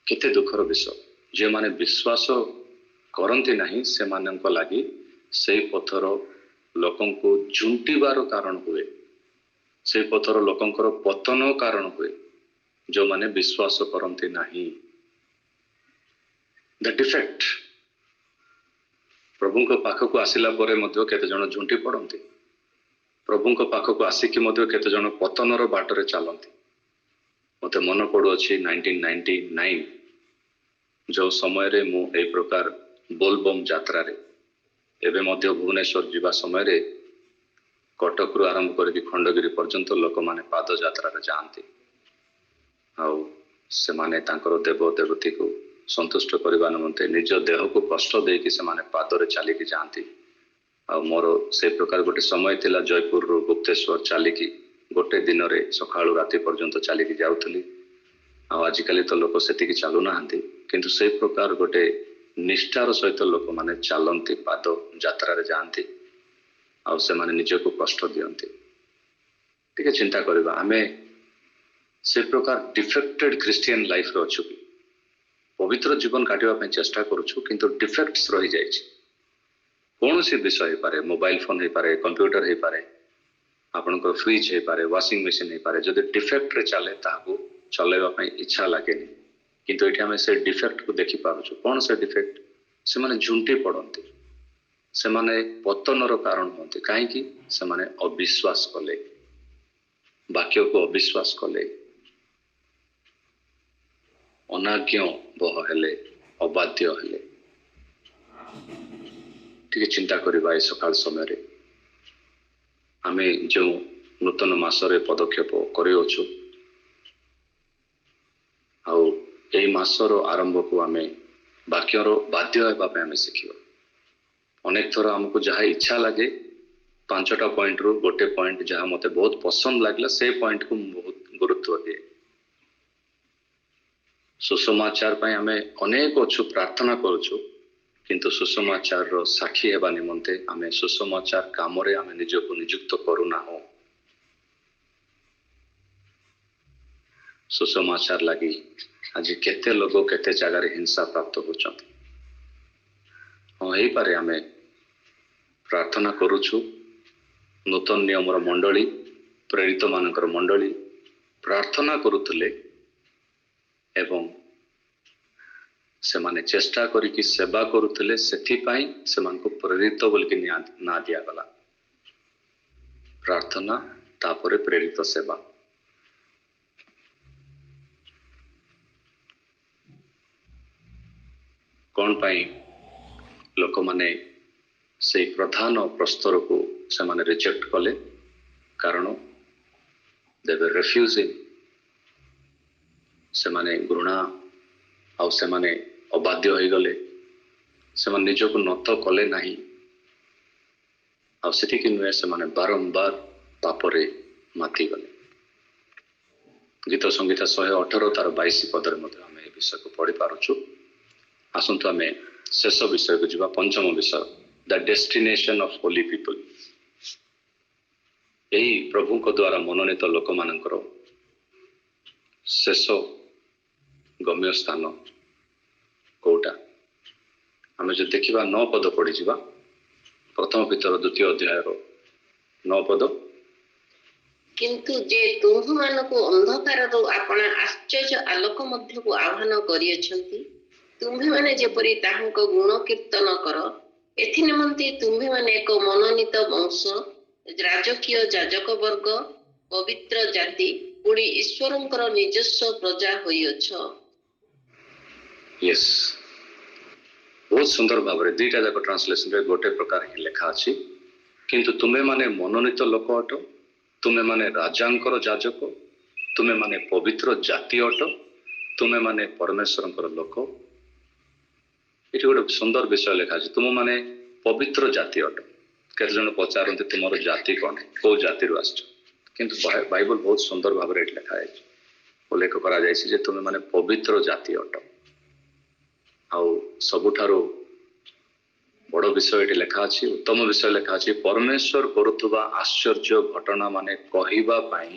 କେତେ ଦୁଃଖର ବିଷୟ। ଯେଉଁମାନେ ବିଶ୍ୱାସ କରନ୍ତି ନାହିଁ ସେମାନଙ୍କ ଲାଗି ସେଇ ପଥର ଲୋକଙ୍କୁ ଝୁଣ୍ଟିବାର କାରଣ ହୁଏ, ସେଇ ପଥର ଲୋକଙ୍କର ପତନ କାରଣ ହୁଏ, ଯେଉଁମାନେ ବିଶ୍ୱାସ କରନ୍ତି ନାହିଁ। The defect, ପ୍ରଭୁଙ୍କ ପାଖକୁ ଆସିଲା ପରେ ମଧ୍ୟ କେତେ ଜଣ ଝୁଣ୍ଟି ପଡନ୍ତି, ପ୍ରଭୁଙ୍କ ପାଖକୁ ଆସିକି ମଧ୍ୟ କେତେ ଜଣ ପତନର ବାଟରେ ଚାଲନ୍ତି। ମୋତେ ମନେ ପଡୁଅଛି 1999 ଯେଉଁ ସମୟରେ ମୁଁ ଏଇ ପ୍ରକାର ବୋଲବମ୍ ଯାତ୍ରାରେ, ଏବେ ମଧ୍ୟ ଭୁବନେଶ୍ୱର ଯିବା ସମୟରେ କଟକରୁ ଆରମ୍ଭ କରିକି ଖଣ୍ଡଗିରି ପର୍ଯ୍ୟନ୍ତ ଲୋକମାନେ ପାଦ ଯାତ୍ରାରେ ଯାଆନ୍ତି, ଆଉ ସେମାନେ ତାଙ୍କର ଦେବ ଦେବତୀକୁ ସନ୍ତୁଷ୍ଟ କରିବା ନିମନ୍ତେ ନିଜ ଦେହକୁ କଷ୍ଟ ଦେଇକି ସେମାନେ ପାଦରେ ଚାଲିକି ଯାଆନ୍ତି। ଆଉ ମୋର ସେଇ ପ୍ରକାର ଗୋଟେ ସମୟ ଥିଲା, ଜୟପୁରରୁ ଗୁପ୍ତେଶ୍ୱର ଚାଲିକି ଗୋଟେ ଦିନରେ ସକାଳୁ ରାତି ପର୍ଯ୍ୟନ୍ତ ଚାଲିକି ଯାଉଥିଲି। ଆଉ ଆଜିକାଲି ତ ଲୋକ ସେତିକି ଚାଲୁନାହାନ୍ତି, କିନ୍ତୁ ସେଇ ପ୍ରକାର ଗୋଟେ ନିଷ୍ଠାର ସହିତ ଲୋକମାନେ ଚାଲନ୍ତି, ପାଦ ଯାତ୍ରାରେ ଯାଆନ୍ତି, ଆଉ ସେମାନେ ନିଜକୁ କଷ୍ଟ ଦିଅନ୍ତି। ଟିକେ ଚିନ୍ତା କରିବା, ଆମେ ସେ ପ୍ରକାର ଡିଫେକ୍ଟେଡ ଖ୍ରୀଷ୍ଟିଆନ ଲାଇଫରେ ଅଛୁ କି? ପବିତ୍ର ଜୀବନ କାଟିବା ପାଇଁ ଚେଷ୍ଟା କରୁଛୁ, କିନ୍ତୁ ଡିଫେକ୍ଟସ ରହିଯାଇଛି। କୌଣସି ବିଷୟ ହେଇପାରେ, ମୋବାଇଲ ଫୋନ ହେଇପାରେ, କମ୍ପ୍ୟୁଟର ହେଇପାରେ, ଆପଣଙ୍କର ଫ୍ରିଜ ହେଇପାରେ, ୱାସିଂ ମେସିନ ହେଇପାରେ। ଯଦି ଡିଫେକ୍ଟରେ ଚାଲେ ତାହାକୁ ଚଲେଇବା ପାଇଁ ଇଚ୍ଛା ଲାଗେନି, କିନ୍ତୁ ଏଠି ଆମେ ସେ ଡିଫେକ୍ଟକୁ ଦେଖିପାରୁଛୁ। କଣ ସେ ଡିଫେକ୍ଟ? ସେମାନେ ଝୁଣ୍ଟି ପଡନ୍ତି, ସେମାନେ ପତନର କାରଣ ହୁଅନ୍ତି। କାହିଁକି? ସେମାନେ ଅବିଶ୍ୱାସ କଲେ, ବାକ୍ୟକୁ ଅବିଶ୍ୱାସ କଲେ, ଅନାଜ୍ଞ ବହ ହେଲେ, ଅବାଧ୍ୟ ହେଲେ। ଟିକେ ଚିନ୍ତା କରିବା ଏ ସକାଳ ସମୟରେ ଆମେ ଯେଉଁ ନୂତନ ମାସରେ ପଦକ୍ଷେପ କରିଅଛୁ, ଆଉ ଏଇ ମାସର ଆରମ୍ଭକୁ ଆମେ ବାକ୍ୟର ବାଧ୍ୟ ହେବା ପାଇଁ ଆମେ ଶିଖିବା। ଅନେକ ଥର ଆମକୁ ଯାହା ଇଚ୍ଛା ଲାଗେ, 5ଟା ପଏଣ୍ଟରୁ ଗୋଟେ ପଏଣ୍ଟ ଯାହା ମୋତେ ବହୁତ ପସନ୍ଦ ଲାଗିଲା, ସେ ପଏଣ୍ଟକୁ ମୁଁ ବହୁତ ଗୁରୁତ୍ୱ ଦିଏ। सुसमाचार ପାଇଁ ଆମେ ଅନେକ ଅଛୁ ପ୍ରାର୍ଥନା କରୁଛୁ କିନ୍ତୁ ସୁସମାଚାରର ସାକ୍ଷୀ ହେବା ନିମନ୍ତେ ଆମେ ସୁସମାଚାର କାମରେ ଆମେ ନିଜକୁ ନିଯୁକ୍ତ କରୁନାହୁଁ। ସୁସମାଚାର ଲାଗି ଆଜି କେତେ ଲୋକ କେତେ ଜାଗାରେ ହିଂସା ପ୍ରାପ୍ତ ହେଉଛନ୍ତି। ହଁ ହେଇପାରେ ଆମେ ପ୍ରାର୍ଥନା କରୁଛୁ, ନୂତନ ନିୟମର ମଣ୍ଡଳୀ ପ୍ରେରିତ ମାନଙ୍କର ମଣ୍ଡଳୀ ପ୍ରାର୍ଥନା କରୁଥିଲେ ଏବଂ ସେମାନେ ଚେଷ୍ଟା କରିକି ସେବା କରୁଥିଲେ, ସେଥିପାଇଁ ସେମାନଙ୍କୁ ପ୍ରେରିତ ବୋଲିକି ନାଁ ଦିଆଗଲା। ପ୍ରାର୍ଥନା ତାପରେ ପ୍ରେରିତ ସେବା। କଣ ପାଇଁ ଲୋକମାନେ ସେଇ ପ୍ରଧାନ ପ୍ରସ୍ତରକୁ ସେମାନେ ରିଜେକ୍ଟ କଲେ? କାରଣ they were refusing, ସେମାନେ ଘୃଣା ଆଉ ସେମାନେ ଅବାଧ୍ୟ ହୋଇଗଲେ, ସେମାନେ ନିଜକୁ ନତ କଲେ ନାହିଁ। ଆଉ ସେତିକି ନୁହେଁ, ସେମାନେ ବାରମ୍ବାର ପାପରେ ମାତିଗଲେ। ଗୀତ ସଂହିତା 118 ତାର 22 ପଦରେ ମଧ୍ୟ ଆମେ ଏ ବିଷୟକୁ ପଢି ପାରୁଛୁ। ଆସନ୍ତୁ ଆମେ ଶେଷ ବିଷୟକୁ ଯିବା, ପଞ୍ଚମ ବିଷୟ, ଦ ଡେଷ୍ଟିନେସନ ଅଫ ହୋଲି ପିପଲ। ଏହି ପ୍ରଭୁଙ୍କ ଦ୍ୱାରା ମନୋନୀତ ଲୋକମାନଙ୍କର ଶେଷ ଗମ୍ୟ ସ୍ଥାନ କୋଉଟା? ଆମେ ଯଦି ଦେଖିବା 9 ପଦ ପଢିଯିବା, ପ୍ରଥମ ପିତର 2ୟ ଅଧ୍ୟାୟର 9 ପଦ। କିନ୍ତୁ ଯେ ତୁମ୍ଭମାନଙ୍କୁ ଅନ୍ଧକାରରୁ ଆପଣା ଆଶ୍ଚର୍ଯ୍ୟ ଆଲୋକ ମଧ୍ୟକୁ ଆହ୍ୱାନ କରିଅଛନ୍ତି, ତୁମ୍ଭେମାନେ ଯେପରି ତାହାଙ୍କ ଗୁଣ କୀର୍ତ୍ତନ କର, ଏଥି ନିମନ୍ତେ ତୁମ୍ଭେମାନେ ଏକ ମନୋନୀତ ବଂଶ, ରାଜକୀୟ ଯାଜକ ବର୍ଗ, ପବିତ୍ର ଜାତି, ପୁଣି ଈଶ୍ୱରଙ୍କର ନିଜସ୍ୱ ପ୍ରଜା ହୋଇଅଛ। ୟେସ୍, ବହୁତ ସୁନ୍ଦର ଭାବରେ ଦୁଇଟା ଯାକ ଟ୍ରାନ୍ସଲେସନରେ ଗୋଟେ ପ୍ରକାର ହିଁ ଲେଖା ଅଛି। କିନ୍ତୁ ତୁମେମାନେ ମନୋନୀତ ଲୋକ ଅଟ, ତୁମେମାନେ ରାଜାଙ୍କର ଯାଜକ, ତୁମେମାନେ ପବିତ୍ର ଜାତି ଅଟ, ତୁମେମାନେ ପରମେଶ୍ୱରଙ୍କର ଲୋକ। ଏଠି ଗୋଟେ ସୁନ୍ଦର ବିଷୟ ଲେଖା ଅଛି, ତୁମମାନେ ପବିତ୍ର ଜାତି ଅଟ। କେତେ ଜଣ ପଚାରନ୍ତି ତୁମର ଜାତି କଣ, କୋଉ ଜାତିରୁ ଆସିଛ? କିନ୍ତୁ ବାଇବଲ ବହୁତ ସୁନ୍ଦର ଭାବରେ ଏଠି ଲେଖା ଯାଇଛି, ଉଲ୍ଲେଖ କରାଯାଇଛି ଯେ ତୁମେମାନେ ପବିତ୍ର ଜାତି ଅଟ। ଆଉ ସବୁଠାରୁ ବଡ଼ ବିଷୟ ଏଠି ଲେଖା ଅଛି, ଉତ୍ତମ ବିଷୟ ଲେଖା ଅଛି, ପରମେଶ୍ୱର କରୁଥିବା ଆଶ୍ଚର୍ଯ୍ୟ ଘଟଣା ମାନେ କହିବା ପାଇଁ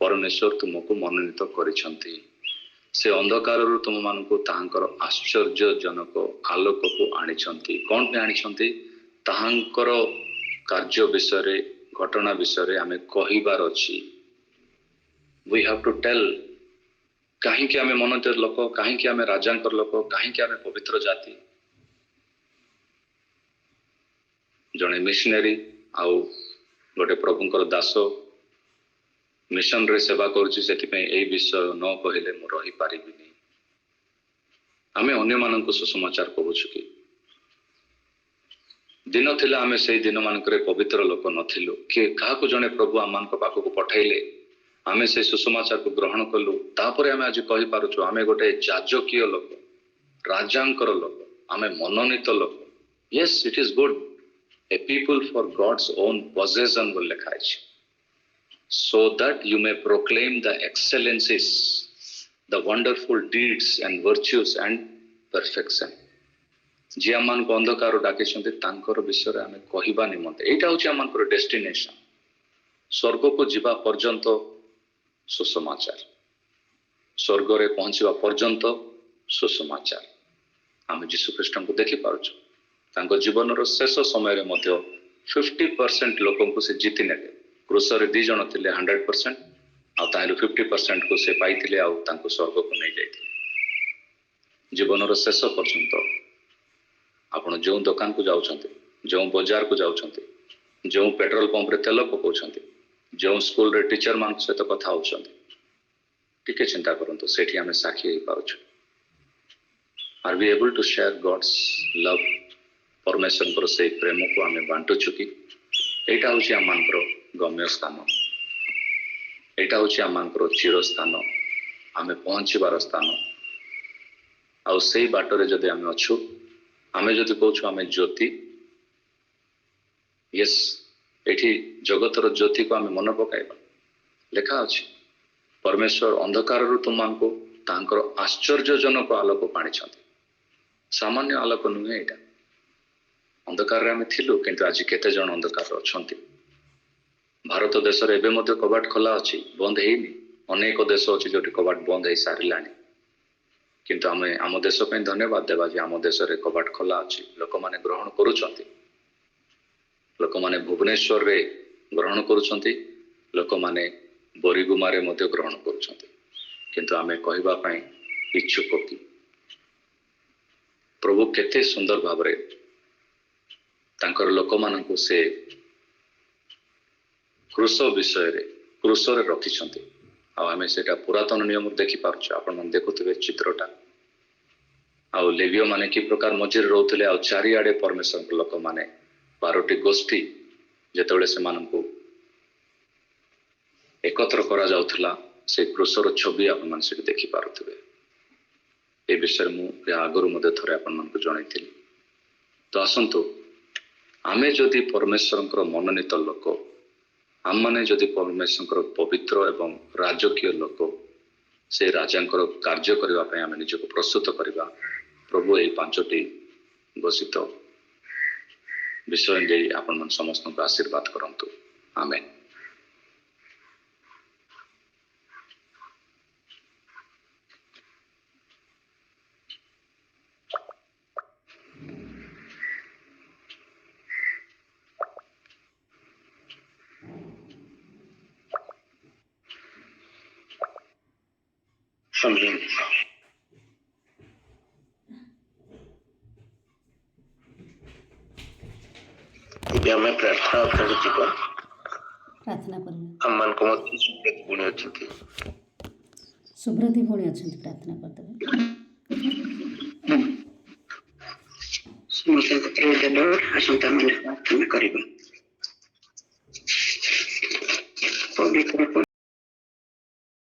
ପରମେଶ୍ୱର ତୁମକୁ ମନୋନୀତ କରିଛନ୍ତି। ସେ ଅନ୍ଧକାରରୁ ତୁମମାନଙ୍କୁ ତାହାଙ୍କର ଆଶ୍ଚର୍ଯ୍ୟଜନକ ଆଲୋକକୁ ଆଣିଛନ୍ତି। କଣ ପାଇଁ ଆଣିଛନ୍ତି? ତାହାଙ୍କର କାର୍ଯ୍ୟ ବିଷୟରେ, ଘଟଣା ବିଷୟରେ ଆମେ କହିବାର ଅଛି। we have to tell, କାହିଁକି ଆମେ ମନୋନୀତ ଲୋକ, କାହିଁକି ଆମେ ରାଜାଙ୍କର ଲୋକ, କାହିଁକି ଆମେ ପବିତ୍ର ଜାତି। ଜଣେ ମିଶନାରୀ ଆଉ ଗୋଟେ ପ୍ରଭୁଙ୍କର ଦାସ ମିଶନରେ ସେବା କରୁଛି, ସେଥିପାଇଁ ଏଇ ବିଷୟ ନ କହିଲେ ମୁଁ ରହିପାରିବିନି। ଆମେ ଅନ୍ୟମାନଙ୍କୁ ସୁସମାଚାର କହୁଛୁ କି? ଦିନ ଥିଲା ଆମେ ସେଇ ଦିନ ମାନଙ୍କରେ ପବିତ୍ର ଲୋକ ନଥିଲୁ, କି କାହାକୁ ଜଣେ ପ୍ରଭୁ ଆମମାନଙ୍କ ପାଖକୁ ପଠାଇଲେ, ଆମେ ସେ ସୁସମାଚାରକୁ ଗ୍ରହଣ କଲୁ, ତାପରେ ଆମେ ଆଜି କହିପାରୁଛୁ ଆମେ ଗୋଟେ ଯାଜକୀୟ ଲୋକ, ରାଜାଙ୍କର ଲୋକ, ଆମେ ମନୋନୀତ ଲୋକ। Yes, eat is good, a people for God's own possession ବୋଲି ଲେଖା ଅଛି। So that you may proclaim the excellencies, the wonderful deeds and virtues and perfection। ଯିଏ ଆମମାନଙ୍କୁ ଅନ୍ଧକାର ଡାକିଛନ୍ତି ତାଙ୍କର ବିଷୟରେ ଆମେ କହିବା ନିମନ୍ତେ, ଏଇଟା ହଉଛି ଆମମାନଙ୍କର ଡେଷ୍ଟିନେସନ। ସ୍ୱର୍ଗକୁ ଯିବା ପର୍ଯ୍ୟନ୍ତ ସୁସମାଚାର, ସ୍ୱର୍ଗରେ ପହଞ୍ଚିବା ପର୍ଯ୍ୟନ୍ତ ସୁସମାଚାର। ଆମେ ଯୀଶୁଖ୍ରୀଷ୍ଟଙ୍କୁ ଦେଖିପାରୁଛୁ, ତାଙ୍କ ଜୀବନର ଶେଷ ସମୟରେ ମଧ୍ୟ 50% ଲୋକଙ୍କୁ ସେ ଜିତି ନେଲେ। କ୍ରୁଶରେ 2 ଜଣ ଥିଲେ 100%, ଆଉ ତାହେଲେ 50%କୁ ସେ ପାଇଥିଲେ ଆଉ ତାଙ୍କୁ ସ୍ୱର୍ଗକୁ ନେଇଯାଇଥିଲେ। ଜୀବନର ଶେଷ ପର୍ଯ୍ୟନ୍ତ ଆପଣ ଯେଉଁ ଦୋକାନକୁ ଯାଉଛନ୍ତି, ଯେଉଁ ବଜାରକୁ ଯାଉଛନ୍ତି, ଯେଉଁ ପେଟ୍ରୋଲ ପମ୍ପରେ ତେଲ ପକାଉଛନ୍ତି, ଯେଉଁ ସ୍କୁଲରେ ଟିଚର ମାନଙ୍କ ସହିତ କଥା ହେଉଛନ୍ତି, ଟିକେ ଚିନ୍ତା କରନ୍ତୁ, ସେଠି ଆମେ ସାକ୍ଷୀ ହେଇପାରୁଛୁ। Are we able to share God's love? ପରମେଶ୍ୱରଙ୍କର ସେଇ ପ୍ରେମକୁ ଆମେ ବାଣ୍ଟୁଛୁ କି? ଏଇଟା ହଉଛି ଆମମାନଙ୍କର ଗମ୍ୟ ସ୍ଥାନ, ଏଇଟା ହଉଛି ଆମମାନଙ୍କର ଚିରସ୍ଥାନ, ଆମେ ପହଞ୍ଚିବାର ସ୍ଥାନ। ଆଉ ସେଇ ବାଟରେ ଯଦି ଆମେ ଅଛୁ, ଆମେ ଯଦି କହୁଛୁ ଆମେ ଜ୍ୟୋତି, ୟେସ୍, ଏଠି ଜଗତର ଜ୍ୟୋତିକୁ ଆମେ ମନେ ପକାଇବା। ଲେଖା ଅଛି ପରମେଶ୍ୱର ଅନ୍ଧକାରରୁ ତୁମମାନଙ୍କୁ ତାଙ୍କର ଆଶ୍ଚର୍ଯ୍ୟଜନକ ଆଲୋକ ଆଣିଛନ୍ତି। ସାମାନ୍ୟ ଆଲୋକ ନୁହେଁ ଏଇଟା। ଅନ୍ଧକାରରେ ଆମେ ଥିଲୁ, କିନ୍ତୁ ଆଜି କେତେ ଜଣ ଅନ୍ଧକାରରେ ଅଛନ୍ତି। ଭାରତ ଦେଶରେ ଏବେ ମଧ୍ୟ କବାଟ ଖୋଲା ଅଛି, ବନ୍ଦ ହେଇନି। ଅନେକ ଦେଶ ଅଛି ଯୋଉଠି କବାଟ ବନ୍ଦ ହେଇ ସାରିଲାଣି, କିନ୍ତୁ ଆମେ ଆମ ଦେଶ ପାଇଁ ଧନ୍ୟବାଦ ଦେବା ଯେ ଆମ ଦେଶରେ କବାଟ ଖୋଲା ଅଛି, ଲୋକମାନେ ଗ୍ରହଣ କରୁଛନ୍ତି। ଲୋକମାନେ ଭୁବନେଶ୍ୱରରେ ଗ୍ରହଣ କରୁଛନ୍ତି, ଲୋକମାନେ ବରିଗୁମାରେ ମଧ୍ୟ ଗ୍ରହଣ କରୁଛନ୍ତି। କିନ୍ତୁ ଆମେ କହିବା ପାଇଁ ଇଚ୍ଛୁକ କି ପ୍ରଭୁ କେତେ ସୁନ୍ଦର ଭାବରେ ତାଙ୍କର ଲୋକମାନଙ୍କୁ ସେ କ୍ରୁଶରେ ରଖିଛନ୍ତି। ଆଉ ଆମେ ସେଇଟା ପୁରାତନ ନିୟମରେ ଦେଖିପାରୁଛୁ। ଆପଣମାନେ ଦେଖୁଥିବେ ଚିତ୍ରଟା। ଆଉ ଲେବୀୟ ମାନେ କି ପ୍ରକାର ମଝିରେ ରହୁଥିଲେ, ଆଉ ଚାରିଆଡେ ପରମେଶ୍ୱରଙ୍କ ଲୋକମାନେ 12ଟି ଗୋଷ୍ଠୀ ଯେତେବେଳେ ସେମାନଙ୍କୁ ଏକତ୍ର କରାଯାଉଥିଲା, ସେ କ୍ରୁଶର ଛବି ଆପଣମାନେ ସେଠି ଦେଖିପାରୁଥିବେ। ଏ ବିଷୟରେ ମୁଁ ଆଗରୁ ମଧ୍ୟ ଥରେ ଆପଣମାନଙ୍କୁ ଜଣାଇଥିଲି। ତ ଆସନ୍ତୁ, ଆମେ ଯଦି ପରମେଶ୍ୱରଙ୍କର ମନୋନୀତ ଲୋକ, ଆମମାନେ ଯଦି ପରମେଶ୍ୱରଙ୍କର ପବିତ୍ର ଏବଂ ରାଜକୀୟ ଲୋକ, ସେ ରାଜାଙ୍କର କାର୍ଯ୍ୟ କରିବା ପାଇଁ ଆମେ ନିଜକୁ ପ୍ରସ୍ତୁତ କରିବା। ପ୍ରଭୁ ଏହି 5ଟି ଘୋଷିତ ବିଷୟ ଦେଇ ଆପଣମାନେ ସମସ୍ତଙ୍କୁ ଆଶୀର୍ବାଦ କରନ୍ତୁ। ଆମେନ୍। ଏବେ ଆମେ ପ୍ରାର୍ଥନା ଅର୍ଥକୁ ଯିବା। ପ୍ରାର୍ଥନା କରିବା। ଆମମାନଙ୍କ ମଧ୍ୟରେ ସୁବ୍ରତ ପୁଣି ଅଛନ୍ତି। ସୁବ୍ରତି ଭଉଣୀ ଅଛନ୍ତି, ପ୍ରାର୍ଥନା କରିଦେବେ। ସମସ୍ତଙ୍କୁ ପ୍ରେଜ ଦ ଲର୍ଡ। ଆସନ୍ତୁ ଆମେ ପ୍ରାର୍ଥନା କରିବା। ପବିତ୍ର